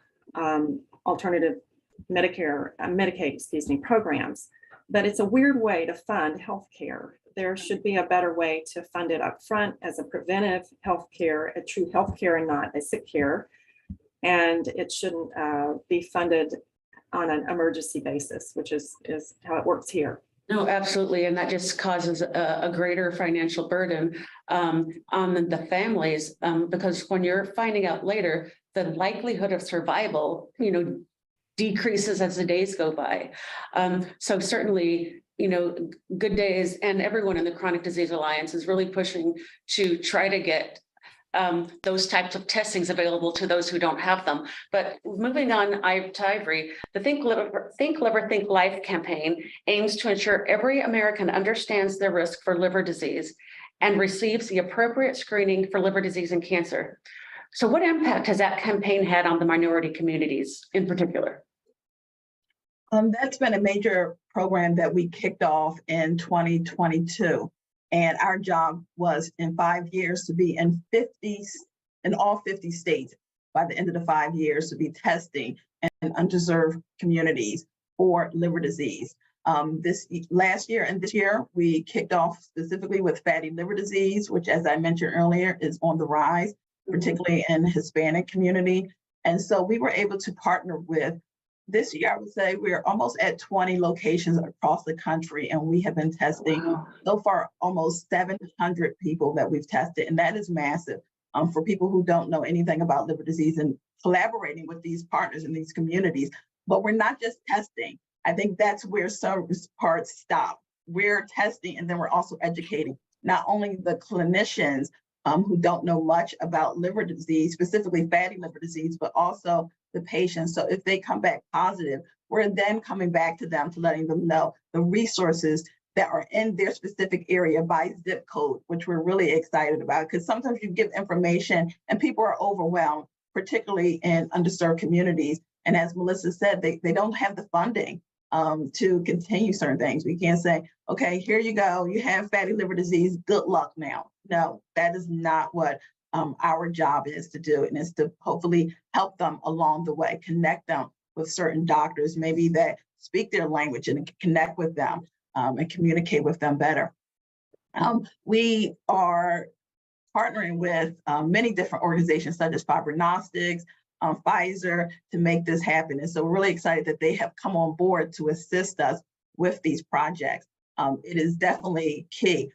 alternative Medicaid, programs. But it's a weird way to fund healthcare. There should be a better way to fund it up front as a preventive healthcare, a true healthcare and not a sick care. And it shouldn't be funded on an emergency basis, which is how it works here. No, absolutely. And that just causes a greater financial burden on the families, because when you're finding out later, the likelihood of survival, decreases as the days go by. So certainly, Good Days and everyone in the Chronic Disease Alliance is really pushing to try to get those types of testings available to those who don't have them. But moving on to Ivory, the Think Liver, Think Life campaign aims to ensure every American understands their risk for liver disease and receives the appropriate screening for liver disease and cancer. So what impact has that campaign had on the minority communities in particular? That's been a major program that we kicked off in 2022. And our job was in 5 years to be in all 50 states by the end of the 5 years, to be testing in underserved communities for liver disease. This last year and this year, we kicked off specifically with fatty liver disease, which, as I mentioned earlier, is on the rise, particularly in the Hispanic community. And so we were able to partner with, this year, I would say we're almost at 20 locations across the country, and we have been testing so far almost 700 people that we've tested, and that is massive for people who don't know anything about liver disease, and collaborating with these partners in these communities. But we're not just testing. I think that's where some parts stop. We're testing, and then we're also educating not only the clinicians who don't know much about liver disease, specifically fatty liver disease, but also the patients. So if they come back positive, we're then coming back to them to letting them know the resources that are in their specific area by zip code, which we're really excited about, because sometimes you give information and people are overwhelmed, particularly in underserved communities. And as Melissa said, they don't have the funding to continue certain things. We can't say, okay, here you go, you have fatty liver disease, good luck now. No, that is not what our job is to do, and is to hopefully help them along the way, connect them with certain doctors, maybe that speak their language, and connect with them and communicate with them better. We are partnering with many different organizations such as Fibrognostics, Pfizer, to make this happen. And so we're really excited that they have come on board to assist us with these projects. It is definitely key.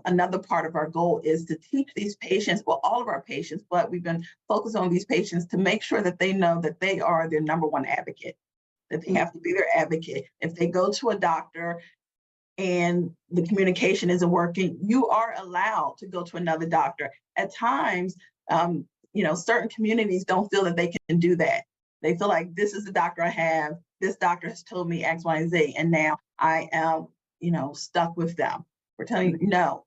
Another part of our goal is to teach these patients, well, all of our patients, but we've been focused on these patients to make sure that they know that they are their number one advocate, that they have to be their advocate. If they go to a doctor and the communication isn't working, you are allowed to go to another doctor. At times, certain communities don't feel that they can do that. They feel like, this is the doctor I have, this doctor has told me X, Y, and Z, and now I am, stuck with them. We're telling you, no,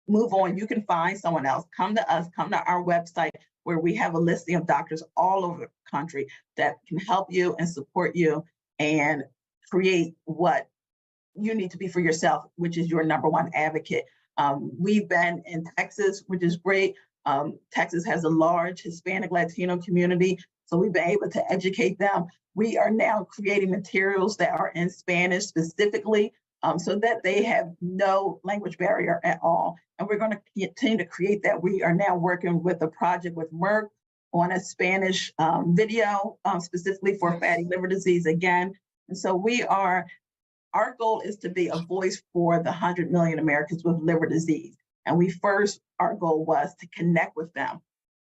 move on. You can find someone else. Come to us, come to our website, where we have a listing of doctors all over the country that can help you and support you and create what you need to be for yourself, which is your number one advocate. We've been in Texas, which is great. Texas has a large Hispanic Latino community, so we've been able to educate them. We are now creating materials that are in Spanish specifically so that they have no language barrier at all. And we're going to continue to create that. We are now working with a project with Merck on a Spanish video specifically for fatty liver disease again. And so our goal is to be a voice for the 100 million Americans with liver disease. And our goal was to connect with them.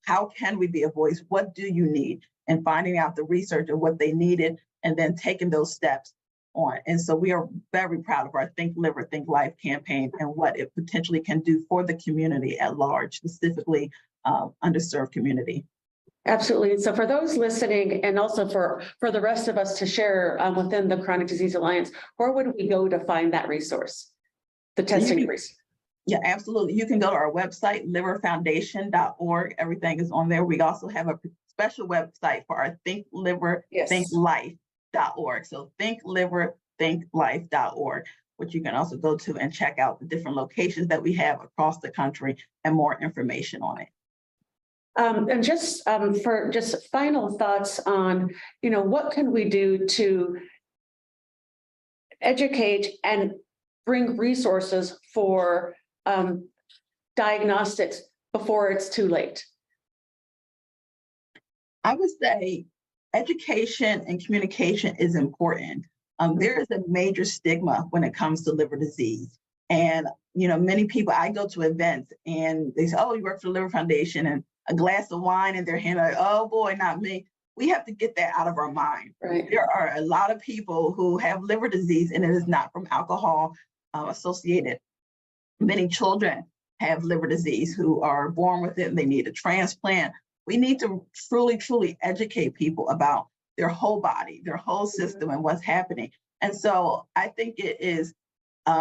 How can we be a voice? What do you need? And finding out the research of what they needed and then taking those steps on. And so we are very proud of our Think Liver, Think Life campaign and what it potentially can do for the community at large, specifically underserved community. Absolutely. And so for those listening and also for the rest of us to share within the Chronic Disease Alliance, where would we go to find that resource? The testing resource. Yeah, absolutely. You can go to our website, liverfoundation.org. Everything is on there. We also have a special website for our Think Liver, Think Life.org. So Think Liver, Think Life.org, which you can also go to and check out the different locations that we have across the country and more information on it. And just for just final thoughts on, what can we do to educate and bring resources for diagnostics before it's too late? I would say education and communication is important. There is a major stigma when it comes to liver disease. And, many people, I go to events and they say, oh, you work for the Liver Foundation, and a glass of wine in their hand, like, oh boy, not me. We have to get that out of our mind. Right. There are a lot of people who have liver disease and it is not from alcohol associated. Many children have liver disease who are born with it and they need a transplant. We need to truly, truly educate people about their whole body, their whole system and what's happening. And so I think it is,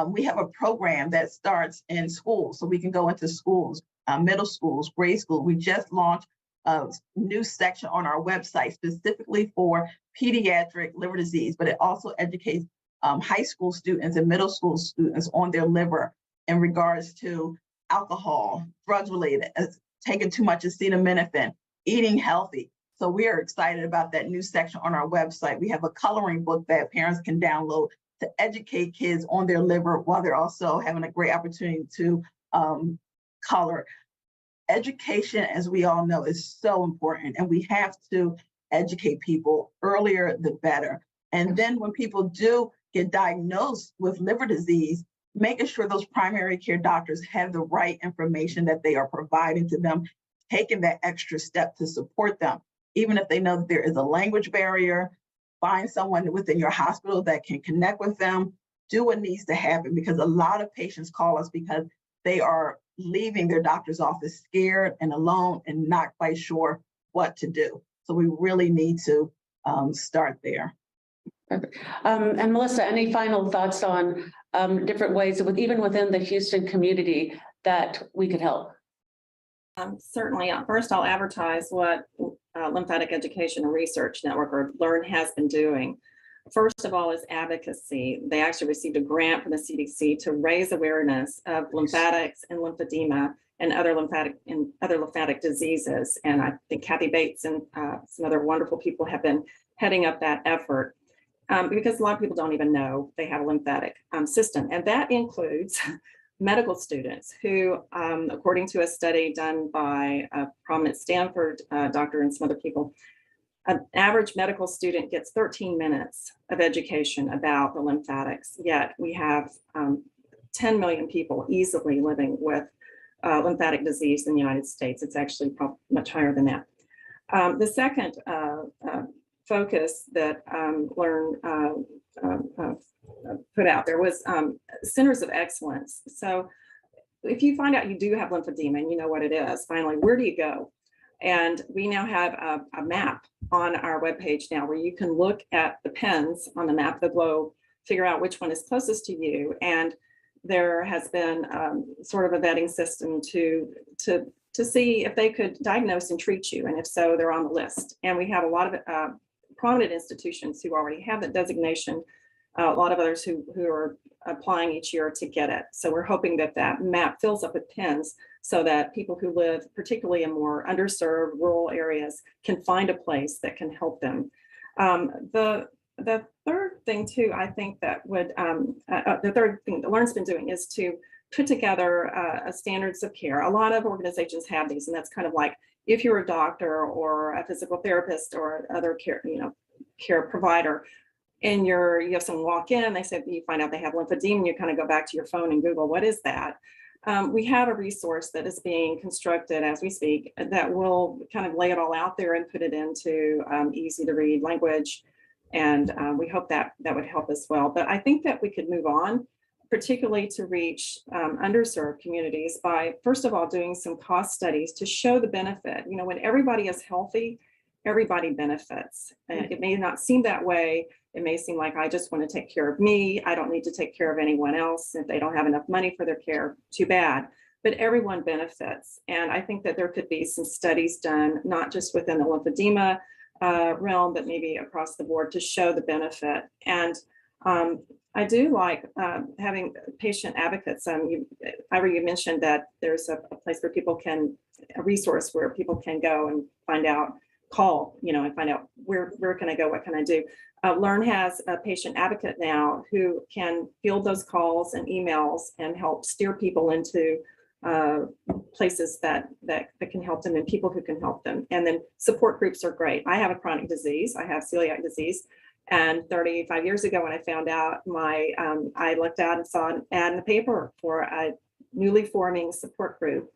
we have a program that starts in schools. So we can go into schools, middle schools, grade school. We just launched a new section on our website specifically for pediatric liver disease, but it also educates high school students and middle school students on their liver in regards to alcohol, drugs related, taking too much acetaminophen, eating healthy. So we are excited about that new section on our website. We have a coloring book that parents can download to educate kids on their liver while they're also having a great opportunity to color. Education, as we all know, is so important, and we have to educate people earlier the better. And then when people do get diagnosed with liver disease, making sure those primary care doctors have the right information that they are providing to them, taking that extra step to support them. Even if they know that there is a language barrier, find someone within your hospital that can connect with them, do what needs to happen, because a lot of patients call us because they are leaving their doctor's office scared and alone and not quite sure what to do. So we really need to start there. And Melissa, any final thoughts on different ways, even within the Houston community, that we could help? Certainly. First, I'll advertise what Lymphatic Education and Research Network, or LEARN, has been doing. First of all is advocacy. They actually received a grant from the CDC to raise awareness of lymphatics and lymphedema and other lymphatic diseases. And I think Kathy Bates and some other wonderful people have been heading up that effort because a lot of people don't even know they have a lymphatic system. And that includes medical students who, according to a study done by a prominent Stanford doctor and some other people, an average medical student gets 13 minutes of education about the lymphatics, yet we have 10 million people easily living with lymphatic disease in the United States. It's actually much higher than that. The second focus that LEARN put out there was Centers of Excellence. So if you find out you do have lymphedema and you know what it is, finally, where do you go? And we now have a map on our webpage now where you can look at the pins on the map of the globe, figure out which one is closest to you. And there has been sort of a vetting system to see if they could diagnose and treat you. And if so, they're on the list. And we have a lot of prominent institutions who already have that designation, a lot of others who are applying each year to get it. So we're hoping that that map fills up with pins so that people who live particularly in more underserved rural areas can find a place that can help them. The The third thing too, I think that would, the third thing that Lauren's been doing is to put together a standards of care. A lot of organizations have these, and that's kind of like if you're a doctor or a physical therapist or other care, care provider, and you have someone walk in, they say, you find out they have lymphedema, and you kind of go back to your phone and Google, what is that? We have a resource that is being constructed as we speak that will kind of lay it all out there and put it into easy to read language. And we hope that that would help as well. But I think that we could move on, particularly to reach underserved communities by, first of all, doing some cost studies to show the benefit. When everybody is healthy, everybody benefits. And it may not seem that way. It may seem like I just want to take care of me. I don't need to take care of anyone else. If they don't have enough money for their care, too bad. But everyone benefits. And I think that there could be some studies done, not just within the lymphedema realm, but maybe across the board to show the benefit. And I do like having patient advocates. Ira, you mentioned that there's a place where people can, a resource where people can go and find out, call, and find out where can I go, what can I do. Learn has a patient advocate now who can field those calls and emails and help steer people into places that can help them and people who can help them. And then support groups are great. I have a chronic disease. I have celiac disease. And 35 years ago, when I found out, I looked out and saw an ad in the paper for a newly forming support group.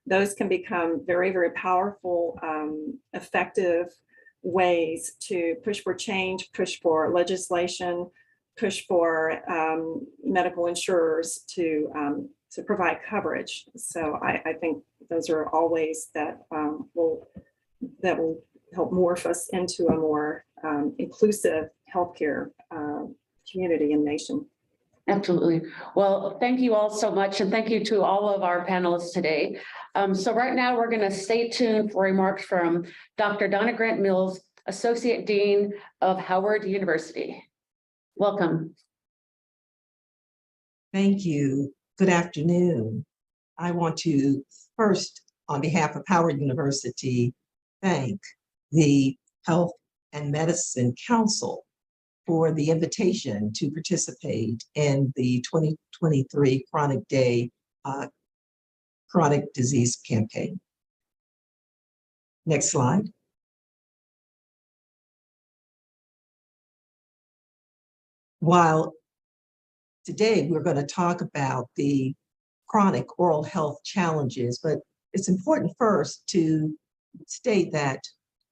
Those can become very, very powerful, effective ways to push for change, push for legislation, push for medical insurers to provide coverage. So I think those are all ways that will help morph us into a more inclusive healthcare community and nation. Absolutely. Well, thank you all so much. And thank you to all of our panelists today. So right now we're going to stay tuned for remarks from Dr. Donna Grant Mills, Associate Dean of Howard University. Welcome. Thank you. Good afternoon. I want to first, on behalf of Howard University, thank the Health and Medicine Council for the invitation to participate in the 2023 Chronic Day Chronic Disease Campaign. Next slide. While today we're going to talk about the chronic oral health challenges, but it's important first to state that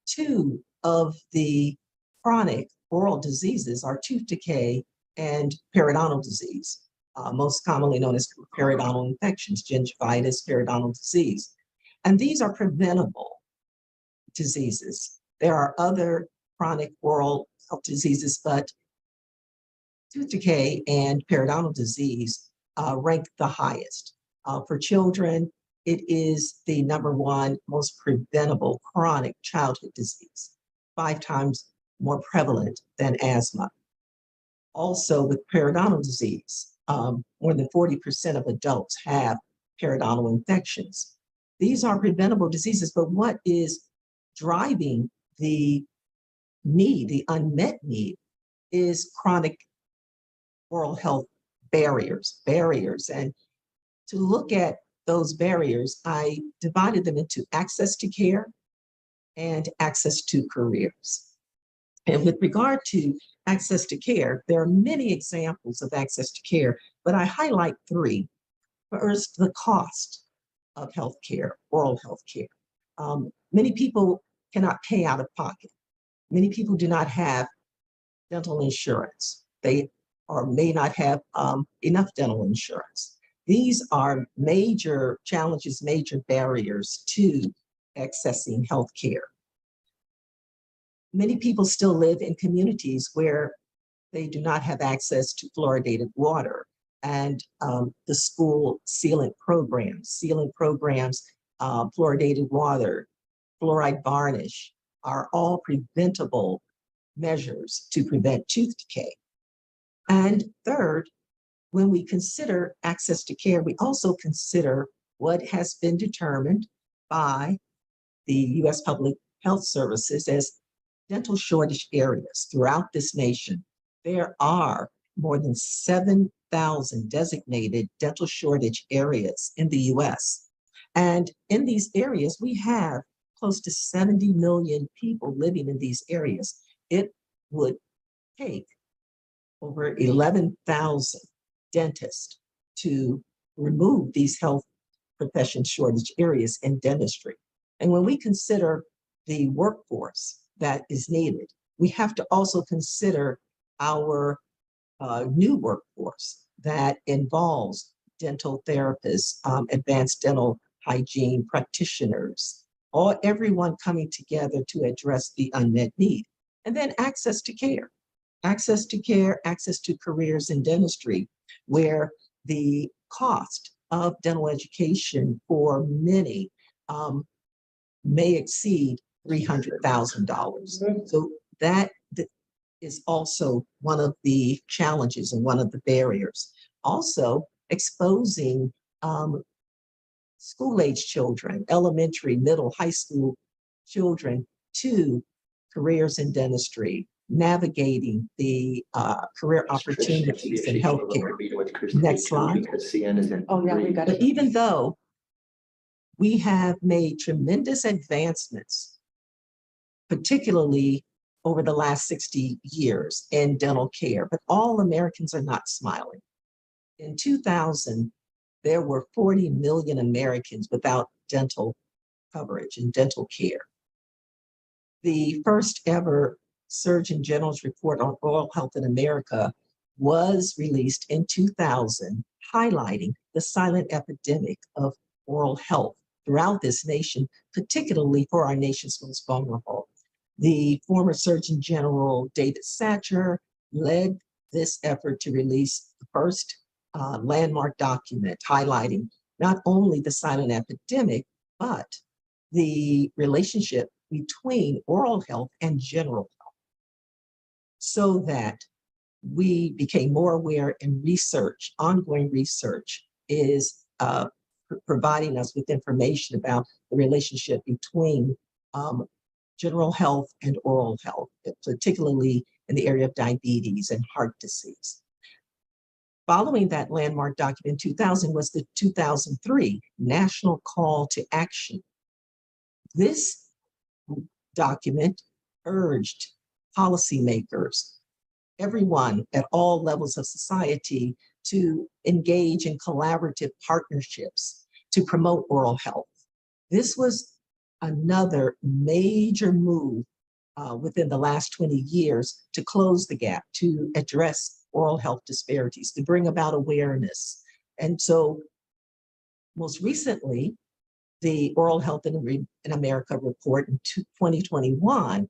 two of the chronic oral diseases are tooth decay and periodontal disease, most commonly known as periodontal infections, gingivitis, periodontal disease. And these are preventable diseases. There are other chronic oral health diseases, but tooth decay and periodontal disease rank the highest. For children, it is the #1 most preventable chronic childhood disease, 5 times more prevalent than asthma. Also with periodontal disease, more than 40% of adults have periodontal infections. These are preventable diseases, but what is driving the need, the unmet need, is chronic oral health barriers. And to look at those barriers, I divided them into access to care and access to careers. And with regard to access to care, there are many examples of access to care, but I highlight 3. First, the cost of healthcare, oral healthcare. Many people cannot pay out of pocket. Many people do not have dental insurance. They or may not have enough dental insurance. These are major challenges, major barriers to accessing healthcare. Many people still live in communities where they do not have access to fluoridated water, and the school sealant programs, fluoridated water, fluoride varnish are all preventable measures to prevent tooth decay. And third, when we consider access to care, we also consider what has been determined by the U.S. Public Health Services as dental shortage areas throughout this nation. There are more than 7,000 designated dental shortage areas in the US. And in these areas, we have close to 70 million people living in these areas. It would take over 11,000 dentists to remove these health profession shortage areas in dentistry. And when we consider the workforce that is needed, we have to also consider our new workforce that involves dental therapists, advanced dental hygiene practitioners, everyone coming together to address the unmet need. And then access to care, access to careers in dentistry, where the cost of dental education for many may exceed $300,000. So that is also one of the challenges and one of the barriers. Also, exposing school-age children, elementary, middle, high school children to careers in dentistry, navigating the career opportunities in healthcare. Next slide. Oh, yeah, we got But it. even though we have made tremendous advancements, particularly over the last 60 years in dental care, but all Americans are not smiling. In 2000, there were 40 million Americans without dental coverage and dental care. The first ever Surgeon General's report on oral health in America was released in 2000, highlighting the silent epidemic of oral health throughout this nation, particularly for our nation's most vulnerable. The former Surgeon General, David Satcher, led this effort to release the first landmark document highlighting not only the silent epidemic, but the relationship between oral health and general health, so that we became more aware, and research, ongoing research, is providing us with information about the relationship between general health and oral health, particularly in the area of diabetes and heart disease. Following that landmark document in 2000 was the 2003 National Call to Action. This document urged policymakers, everyone at all levels of society, to engage in collaborative partnerships to promote oral health. This was another major move within the last 20 years to close the gap, to address oral health disparities, to bring about awareness. And so most recently, the Oral Health in America report in 2021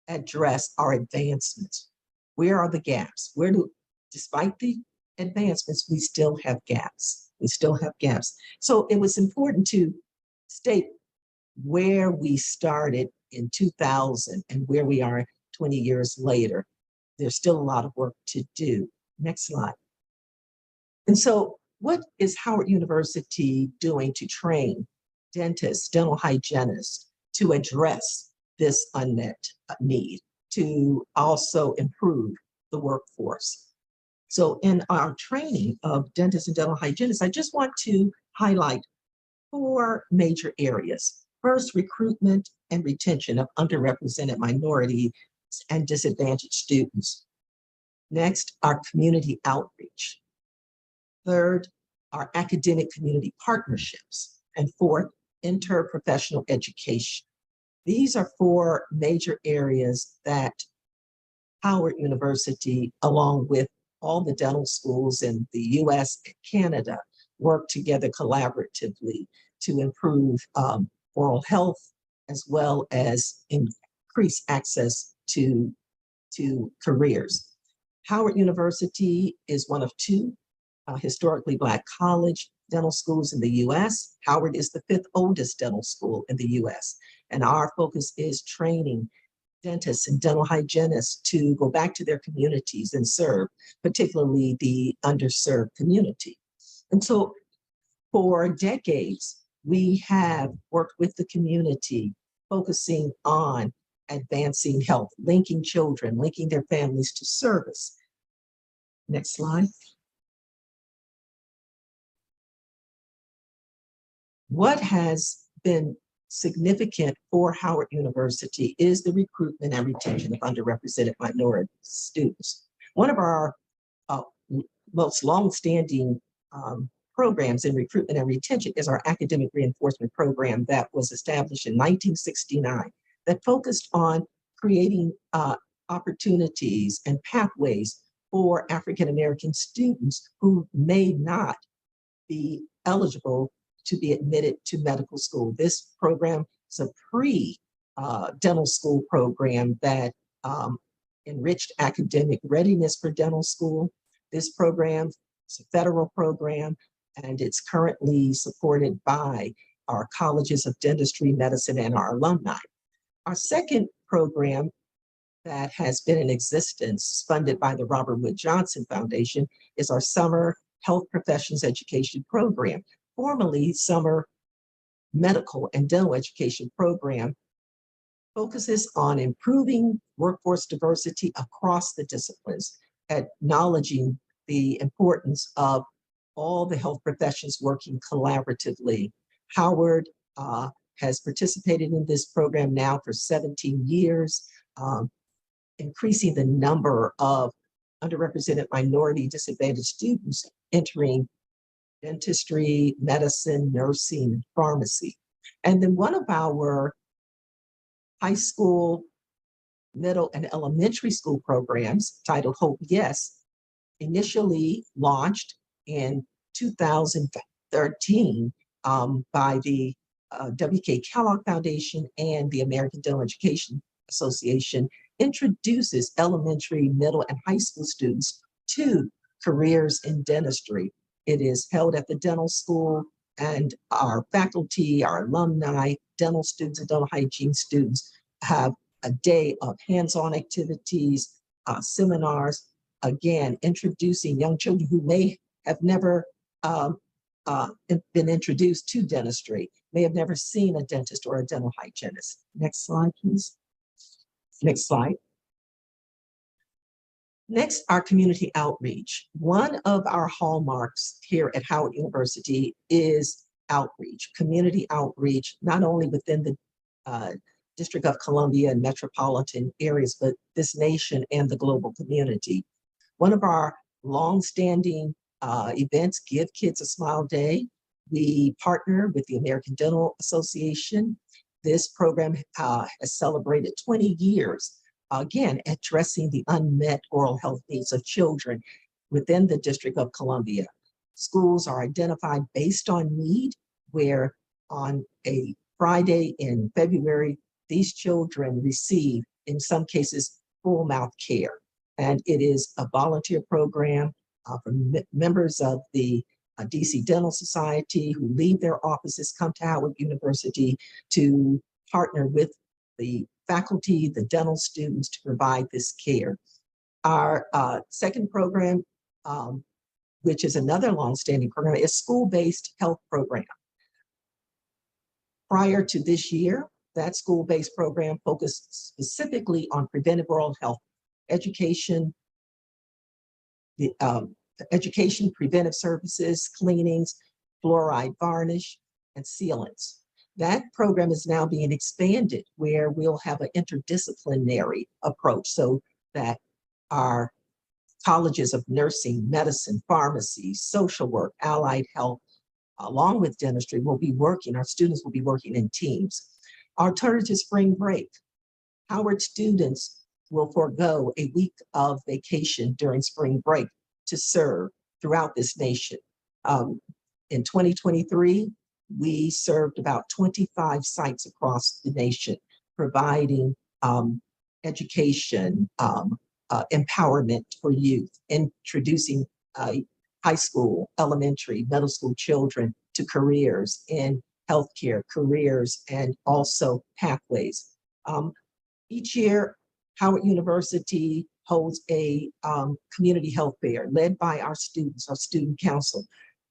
addressed our advancements. Where are the gaps? Despite the advancements, we still have gaps. So it was important to state where we started in 2000 and where we are 20 years later. There's still a lot of work to do. Next slide. And so what is Howard University doing to train dentists, dental hygienists, to address this unmet need, to also improve the workforce? So in our training of dentists and dental hygienists, I just want to highlight 4 major areas. First, recruitment and retention of underrepresented minorities and disadvantaged students. Next, our community outreach. Third, our academic community partnerships. And fourth, interprofessional education. These are 4 major areas that Howard University, along with all the dental schools in the US and Canada, work together collaboratively to improve oral health, as well as increase access to careers. Howard University is one of 2 historically Black college dental schools in the US. Howard is the 5th oldest dental school in the US. And our focus is training dentists and dental hygienists to go back to their communities and serve, particularly the underserved community. And so for decades, we have worked with the community, focusing on advancing health, linking children, linking their families to service. Next slide. What has been significant for Howard University is the recruitment and retention of underrepresented minority students. One of our most longstanding programs in recruitment and retention is our academic reinforcement program that was established in 1969 that focused on creating opportunities and pathways for African American students who may not be eligible to be admitted to medical school. This program is a pre-dental school program that enriched academic readiness for dental school. This program is a federal program, and it's currently supported by our colleges of dentistry, medicine, and our alumni. Our second program that has been in existence, funded by the Robert Wood Johnson Foundation, is our Summer Health Professions Education Program, formerly Summer Medical and Dental Education Program, focuses on improving workforce diversity across the disciplines, acknowledging the importance of all the health professions working collaboratively. Howard has participated in this program now for 17 years, increasing the number of underrepresented minority disadvantaged students entering dentistry, medicine, nursing, and pharmacy. And then one of our high school, middle, and elementary school programs titled Hope Yes, initially launched in 2013 by the W.K. Kellogg Foundation and the American Dental Education Association, introduces elementary, middle, and high school students to careers in dentistry. It is held at the dental school, and our faculty, our alumni, dental students, and dental hygiene students have a day of hands-on activities, seminars, again, introducing young children who may have never been introduced to dentistry, may have never seen a dentist or a dental hygienist. Next slide, please. Next slide. Next, our community outreach. One of our hallmarks here at Howard University is outreach, community outreach, not only within the District of Columbia and metropolitan areas, but this nation and the global community. One of our longstanding events, Give Kids a Smile Day. We partner with the American Dental Association. This program has celebrated 20 years, again, addressing the unmet oral health needs of children within the District of Columbia. Schools are identified based on need, where on a Friday in February, these children receive, in some cases, full mouth care. And it is a volunteer program from members of the DC Dental Society who leave their offices, come to Howard University to partner with the faculty, the dental students to provide this care. Our second program, which is another longstanding program, is school-based health program. Prior to this year, that school-based program focused specifically on preventive oral health education, education, preventive services, cleanings, fluoride varnish, and sealants. That program is now being expanded where we'll have an interdisciplinary approach so that our colleges of nursing, medicine, pharmacy, social work, allied health, along with dentistry, will be working, our students will be working in teams. Our turn to spring break. Howard students will forego a week of vacation during spring break to serve throughout this nation. In 2023, we served about 25 sites across the nation, providing education, empowerment for youth, introducing high school, elementary, middle school children to careers in healthcare, careers, and also pathways. Each year, Howard University holds a community health fair led by our students, our student council.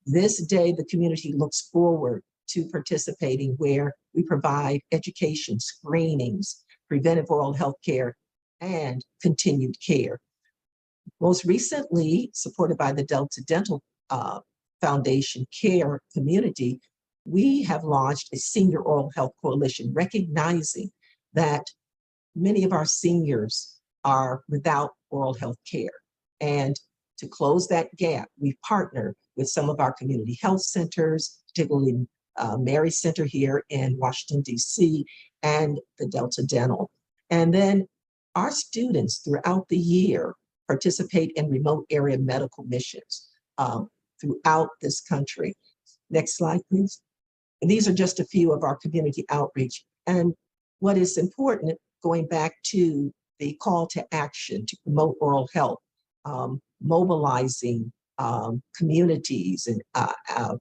This day, the community looks forward to participating where we provide education, screenings, preventive oral health care, and continued care. Most recently, supported by the Delta Dental Foundation Care community, we have launched a senior oral health coalition, recognizing that many of our seniors are without oral health care. And to close that gap, we've partnered with some of our community health centers, particularly Mary Center here in Washington, D.C., and the Delta Dental. And then our students throughout the year participate in remote area medical missions throughout this country. Next slide, please. And these are just a few of our community outreach. And what is important, going back to the call to action to promote oral health, mobilizing communities and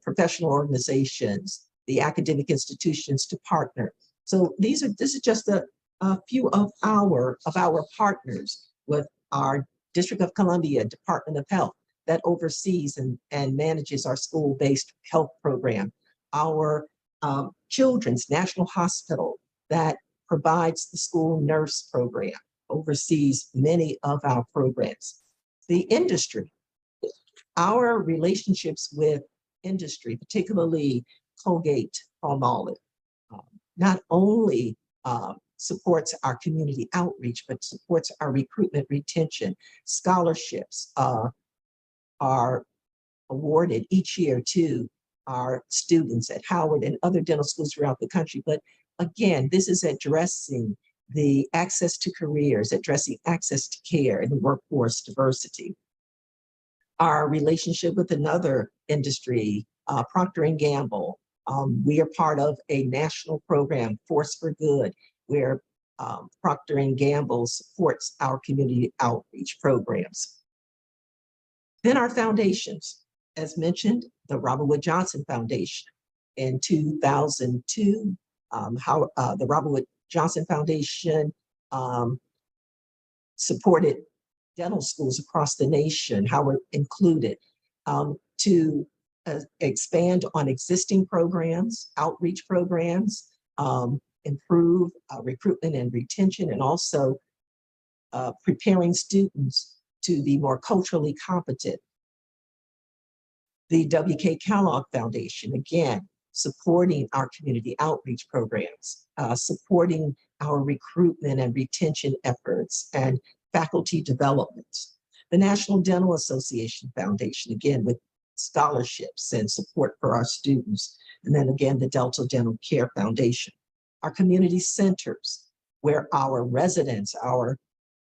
professional organizations, the academic institutions to partner. So this is just a few of our partners with our District of Columbia Department of Health that oversees and manages our school-based health program, our Children's National Hospital that provides the school nurse program, oversees many of our programs. The industry, our relationships with industry, particularly Colgate-Palmolive, not only supports our community outreach, but supports our recruitment, retention. Scholarships are awarded each year to our students at Howard and other dental schools throughout the country. But again, this is addressing the access to careers, addressing access to care and workforce diversity. Our relationship with another industry, Procter & Gamble. We are part of a national program, Force for Good, where Procter & Gamble supports our community outreach programs. Then our foundations, as mentioned, the Robert Wood Johnson Foundation. In 2002, the Robert Wood Johnson Foundation supported dental schools across the nation, Howard included, to expand on existing programs, outreach programs, improve recruitment and retention, and also preparing students to be more culturally competent. The W.K. Kellogg Foundation, again, supporting our community outreach programs, supporting our recruitment and retention efforts and faculty development. The National Dental Association Foundation, again, with scholarships and support for our students. And then again, the Delta Dental Care Foundation. Our community centers, where our residents, our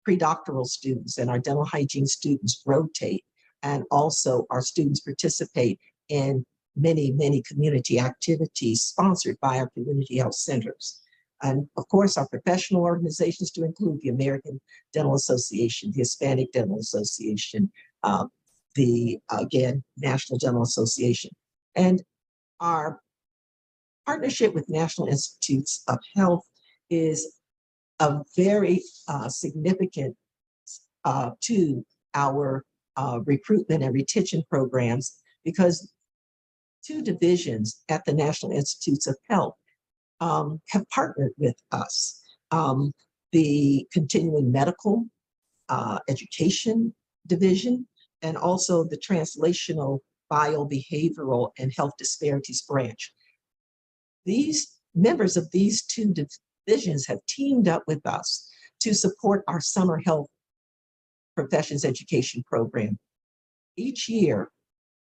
pre-doctoral students and our dental hygiene students rotate, and also our students participate in many, many community activities sponsored by our community health centers. And of course, our professional organizations to include the American Dental Association, the Hispanic Dental Association, the, again, National Dental Association. And our partnership with National Institutes of Health is a very significant to our recruitment and retention programs, because two divisions at the National Institutes of Health have partnered with us. The continuing medical education division, and also the translational biobehavioral and health disparities branch. These members of these two divisions have teamed up with us to support our summer health professions education program. Each year,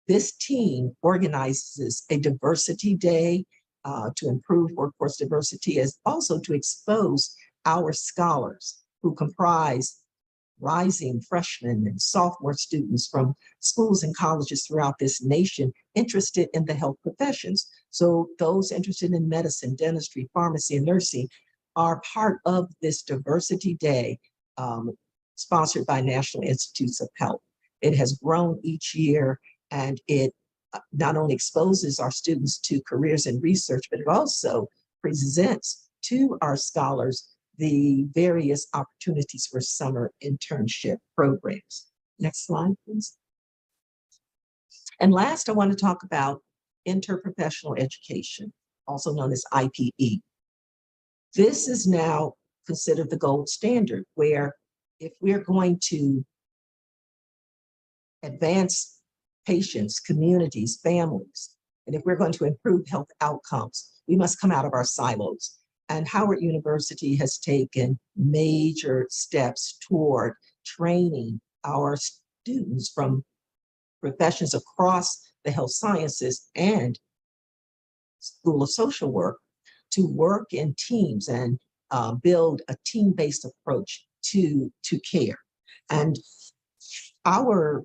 this team organizes a diversity day to improve workforce diversity, as also to expose our scholars who comprise rising freshmen and sophomore students from schools and colleges throughout this nation interested in the health professions. So those interested in medicine, dentistry, pharmacy, and nursing are part of this diversity day sponsored by National Institutes of Health. It has grown each year, and it not only exposes our students to careers in research, but it also presents to our scholars the various opportunities for summer internship programs. Next slide, please. And last, I want to talk about interprofessional education, also known as IPE. This is now considered the gold standard, where if we're going to advance patients, communities, families, and if we're going to improve health outcomes, we must come out of our silos. And Howard University has taken major steps toward training our students from professions across the health sciences and School of Social Work to work in teams and build a team-based approach to care. And our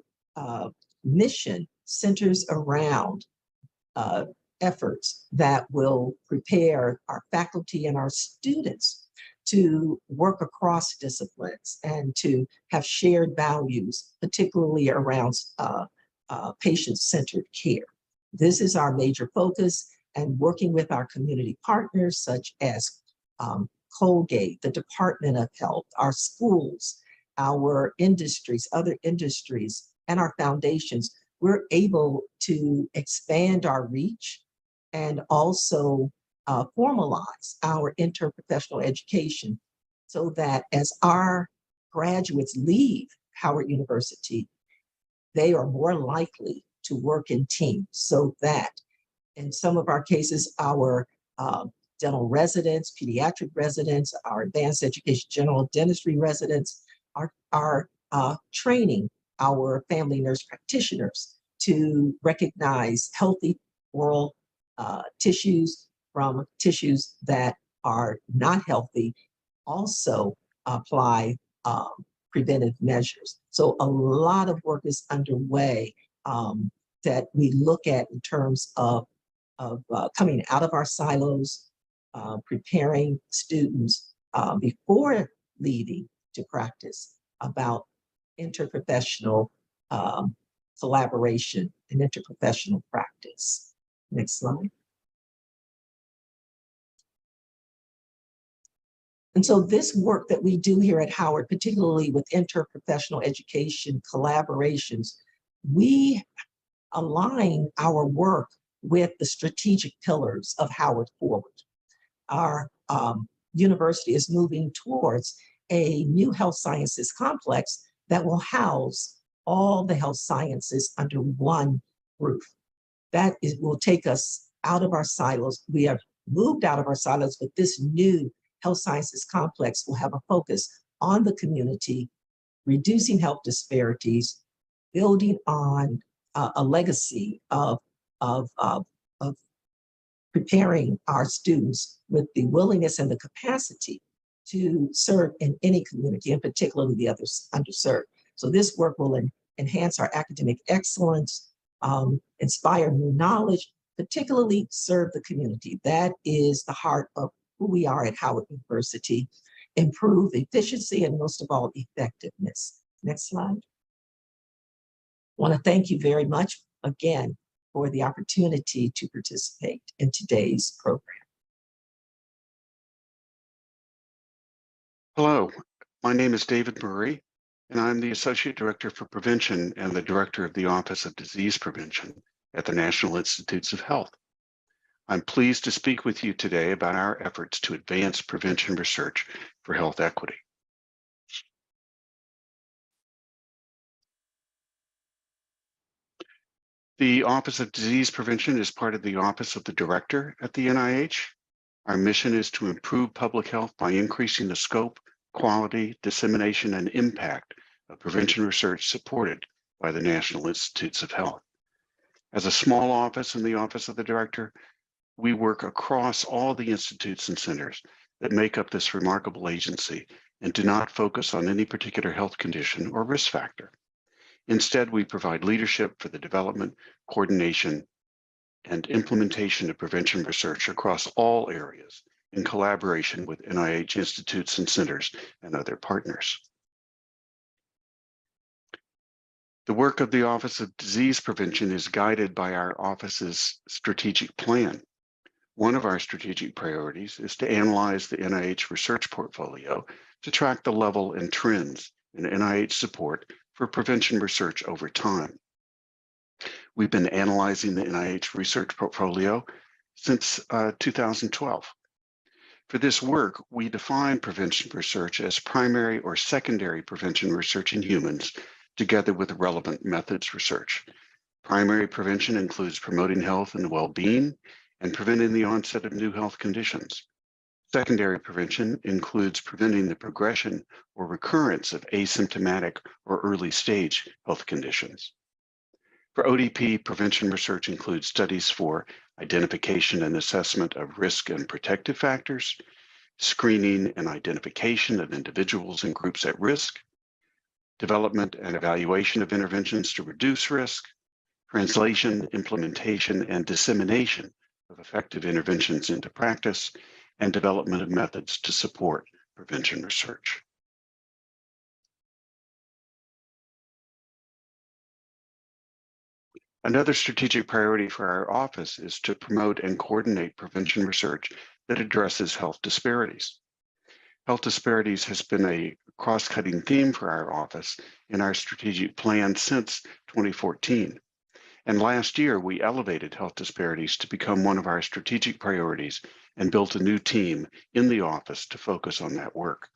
mission centers around efforts that will prepare our faculty and our students to work across disciplines and to have shared values, particularly around patient-centered care. This is our major focus, and working with our community partners such as Colgate, the Department of Health, our schools, our industries, other industries, and our foundations, we're able to expand our reach and also formalize our interprofessional education so that as our graduates leave Howard University, they are more likely to work in teams, so that in some of our cases, our dental residents, pediatric residents, our advanced education general dentistry residents are training our family nurse practitioners to recognize healthy oral tissues from tissues that are not healthy, also apply preventive measures. So a lot of work is underway that we look at in terms of coming out of our silos, preparing students before leaving to practice about interprofessional collaboration and interprofessional practice. Next slide. And so this work that we do here at Howard, particularly with interprofessional education collaborations, we align our work with the strategic pillars of Howard Forward. Our university is moving towards a new health sciences complex that will house all the health sciences under one roof. Will take us out of our silos. We have moved out of our silos, but this new health sciences complex will have a focus on the community, reducing health disparities, building on a legacy of preparing our students with the willingness and the capacity to serve in any community, and particularly the others underserved. So this work will enhance our academic excellence, inspire new knowledge, particularly serve the community. That is the heart of who we are at Howard University. Improve efficiency and most of all, effectiveness. Next slide. I want to thank you very much again for the opportunity to participate in today's program. Hello, my name is David Murray, and I'm the Associate Director for Prevention and the Director of the Office of Disease Prevention at the National Institutes of Health. I'm pleased to speak with you today about our efforts to advance prevention research for health equity. The Office of Disease Prevention is part of the Office of the Director at the NIH. Our mission is to improve public health by increasing the scope, quality, dissemination, and impact of prevention research supported by the National Institutes of Health. As a small office in the Office of the Director, we work across all the institutes and centers that make up this remarkable agency and do not focus on any particular health condition or risk factor. Instead, we provide leadership for the development, coordination, and implementation of prevention research across all areas in collaboration with NIH institutes and centers and other partners. The work of the Office of Disease Prevention is guided by our office's strategic plan. One of our strategic priorities is to analyze the NIH research portfolio to track the level and trends in NIH support for prevention research over time. We've been analyzing the NIH research portfolio since 2012. For this work, we define prevention research as primary or secondary prevention research in humans, together with relevant methods research. Primary prevention includes promoting health and well-being and preventing the onset of new health conditions. Secondary prevention includes preventing the progression or recurrence of asymptomatic or early stage health conditions. For ODP, prevention research includes studies for identification and assessment of risk and protective factors, screening and identification of individuals and groups at risk, development and evaluation of interventions to reduce risk, translation, implementation, and dissemination of effective interventions into practice, and development of methods to support prevention research. Another strategic priority for our office is to promote and coordinate prevention research that addresses health disparities. Health disparities has been a cross-cutting theme for our office in our strategic plan since 2014. And last year, we elevated health disparities to become one of our strategic priorities and built a new team in the office to focus on that work.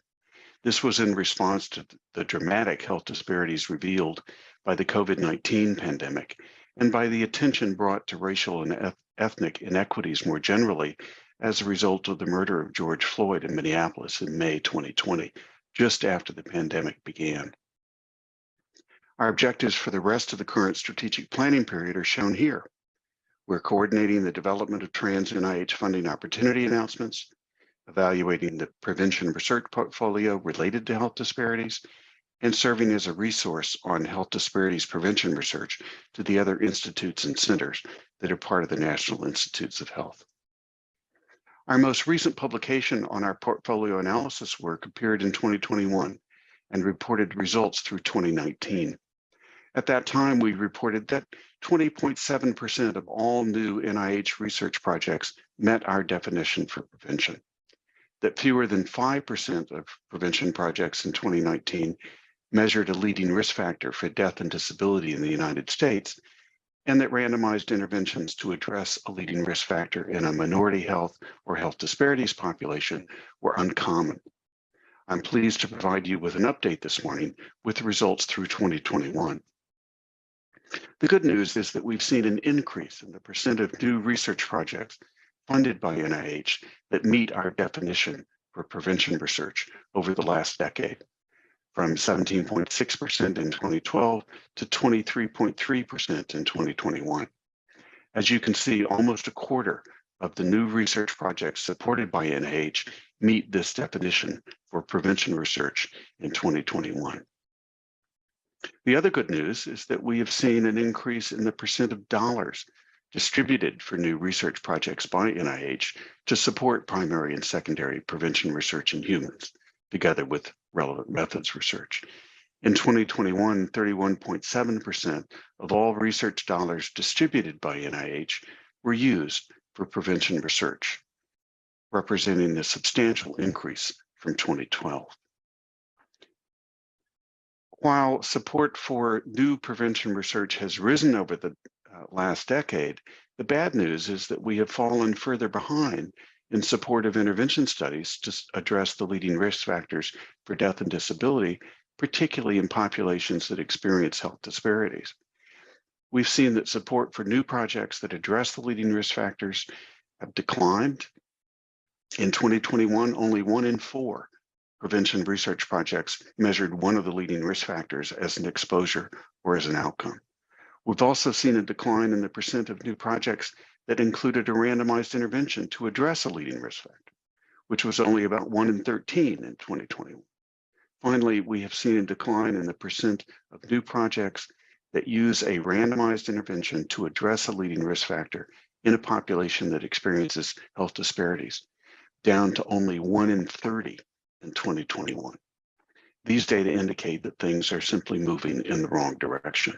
This was in response to the dramatic health disparities revealed by the COVID-19 pandemic and by the attention brought to racial and ethnic inequities more generally as a result of the murder of George Floyd in Minneapolis in May 2020, just after the pandemic began. Our objectives for the rest of the current strategic planning period are shown here. We're coordinating the development of trans NIH funding opportunity announcements, evaluating the prevention research portfolio related to health disparities, and serving as a resource on health disparities prevention research to the other institutes and centers that are part of the National Institutes of Health. Our most recent publication on our portfolio analysis work appeared in 2021 and reported results through 2019. At that time, we reported that 20.7% of all new NIH research projects met our definition for prevention, that fewer than 5% of prevention projects in 2019 measured a leading risk factor for death and disability in the United States, and that randomized interventions to address a leading risk factor in a minority health or health disparities population were uncommon. I'm pleased to provide you with an update this morning with the results through 2021. The good news is that we've seen an increase in the percent of new research projects funded by NIH that meet our definition for prevention research over the last decade, from 17.6% in 2012 to 23.3% in 2021. As you can see, almost a quarter of the new research projects supported by NIH meet this definition for prevention research in 2021. The other good news is that we have seen an increase in the percent of dollars distributed for new research projects by NIH to support primary and secondary prevention research in humans, together with relevant methods research. In 2021, 31.7% of all research dollars distributed by NIH were used for prevention research, representing a substantial increase from 2012. While support for new prevention research has risen over the last decade, the bad news is that we have fallen further behind in support of intervention studies to address the leading risk factors for death and disability, particularly in populations that experience health disparities. We've seen that support for new projects that address the leading risk factors have declined. In 2021, only 1 in 4 prevention research projects measured one of the leading risk factors as an exposure or as an outcome. We've also seen a decline in the percent of new projects that included a randomized intervention to address a leading risk factor, which was only about 1 in 13 in 2021. Finally, we have seen a decline in the percent of new projects that use a randomized intervention to address a leading risk factor in a population that experiences health disparities, down to only 1 in 30 in 2021. These data indicate that things are simply moving in the wrong direction.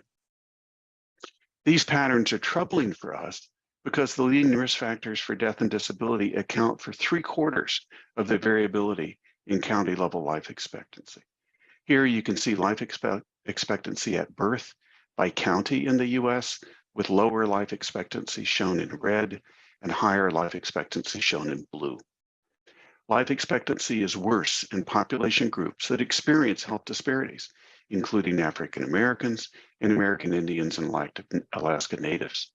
These patterns are troubling for us because the leading risk factors for death and disability account for 3/4 of the variability in county level life expectancy. Here you can see life expectancy at birth by county in the US, with lower life expectancy shown in red and higher life expectancy shown in blue. Life expectancy is worse in population groups that experience health disparities, including African Americans and American Indians and Alaska Natives.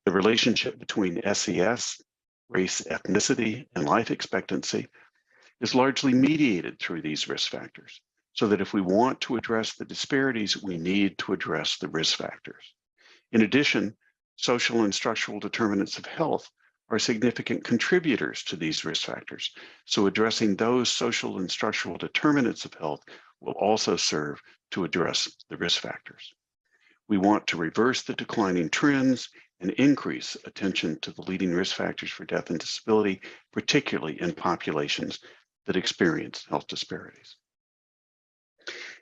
The relationship between SES, race, ethnicity, and life expectancy is largely mediated through these risk factors, so that if we want to address the disparities, we need to address the risk factors. In addition, social and structural determinants of health are significant contributors to these risk factors, so addressing those social and structural determinants of health will also serve to address the risk factors. We want to reverse the declining trends and increase attention to the leading risk factors for death and disability, particularly in populations that experience health disparities.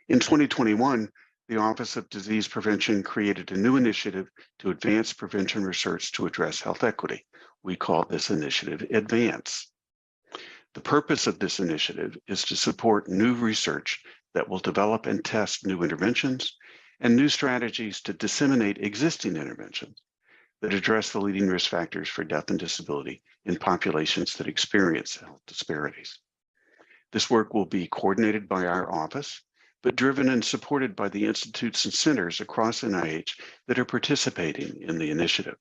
In 2021, the Office of Disease Prevention created a new initiative to advance prevention research to address health equity. We call this initiative ADVANCE. The purpose of this initiative is to support new research that will develop and test new interventions and new strategies to disseminate existing interventions that address the leading risk factors for death and disability in populations that experience health disparities. This work will be coordinated by our office, but driven and supported by the institutes and centers across NIH that are participating in the initiative.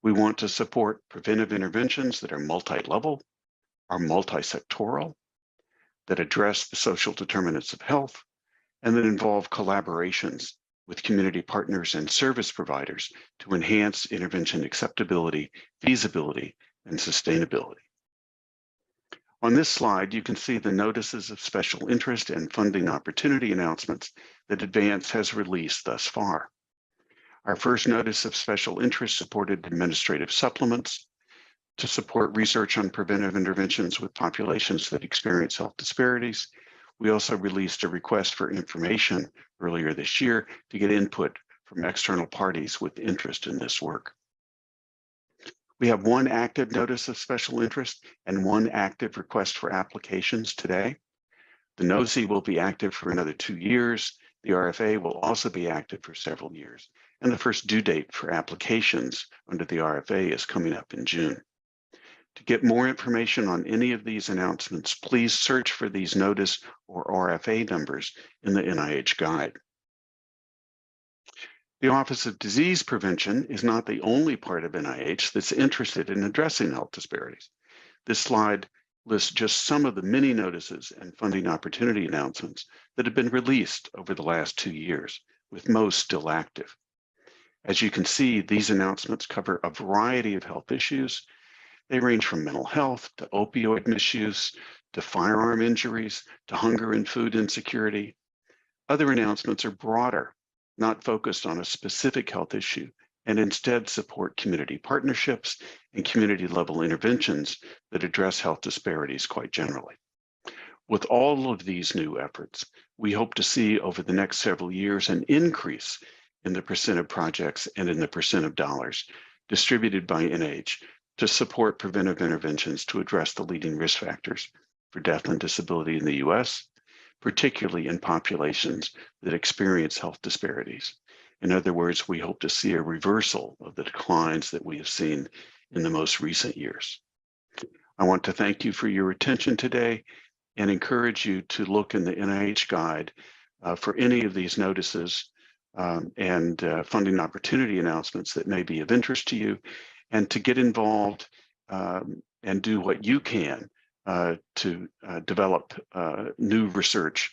We want to support preventive interventions that are multi-level, are multi-sectoral, that address the social determinants of health, and that involve collaborations with community partners and service providers to enhance intervention acceptability, feasibility, and sustainability. On this slide, you can see the notices of special interest and funding opportunity announcements that ADVANCE has released thus far. Our first notice of special interest supported administrative supplements to support research on preventive interventions with populations that experience health disparities. We also released a request for information earlier this year to get input from external parties with interest in this work. We have one active notice of special interest and one active request for applications today. The NOSI will be active for another 2 years. The RFA will also be active for several years. And the first due date for applications under the RFA is coming up in June. To get more information on any of these announcements, please search for these notice or RFA numbers in the NIH guide. The Office of Disease Prevention is not the only part of NIH that's interested in addressing health disparities. This slide lists just some of the many notices and funding opportunity announcements that have been released over the last 2 years, with most still active. As you can see, these announcements cover a variety of health issues. They range from mental health to opioid misuse, to firearm injuries, to hunger and food insecurity. Other announcements are broader, not focused on a specific health issue, and instead support community partnerships and community-level interventions that address health disparities quite generally. With all of these new efforts, we hope to see over the next several years an increase in the percent of projects and in the percent of dollars distributed by NIH to support preventive interventions to address the leading risk factors for death and disability in the US, particularly in populations that experience health disparities. In other words, we hope to see a reversal of the declines that we have seen in the most recent years. I want to thank you for your attention today and encourage you to look in the NIH guide for any of these notices and funding opportunity announcements that may be of interest to you, and to get involved and do what you can to develop new research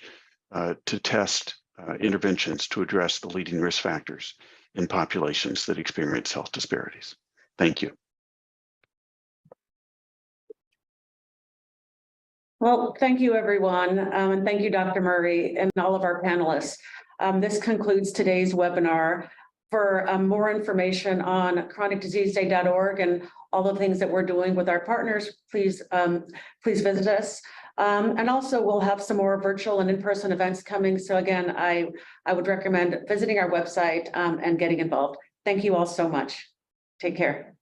to test interventions to address the leading risk factors in populations that experience health disparities. Thank you. Well, thank you, everyone. And thank you, Dr. Murray, and all of our panelists. This concludes today's webinar. For more information on chronicdiseaseday.org and all the things that we're doing with our partners, please visit us. And also, we'll have some more virtual and in-person events coming. So again, I would recommend visiting our website and getting involved. Thank you all so much. Take care.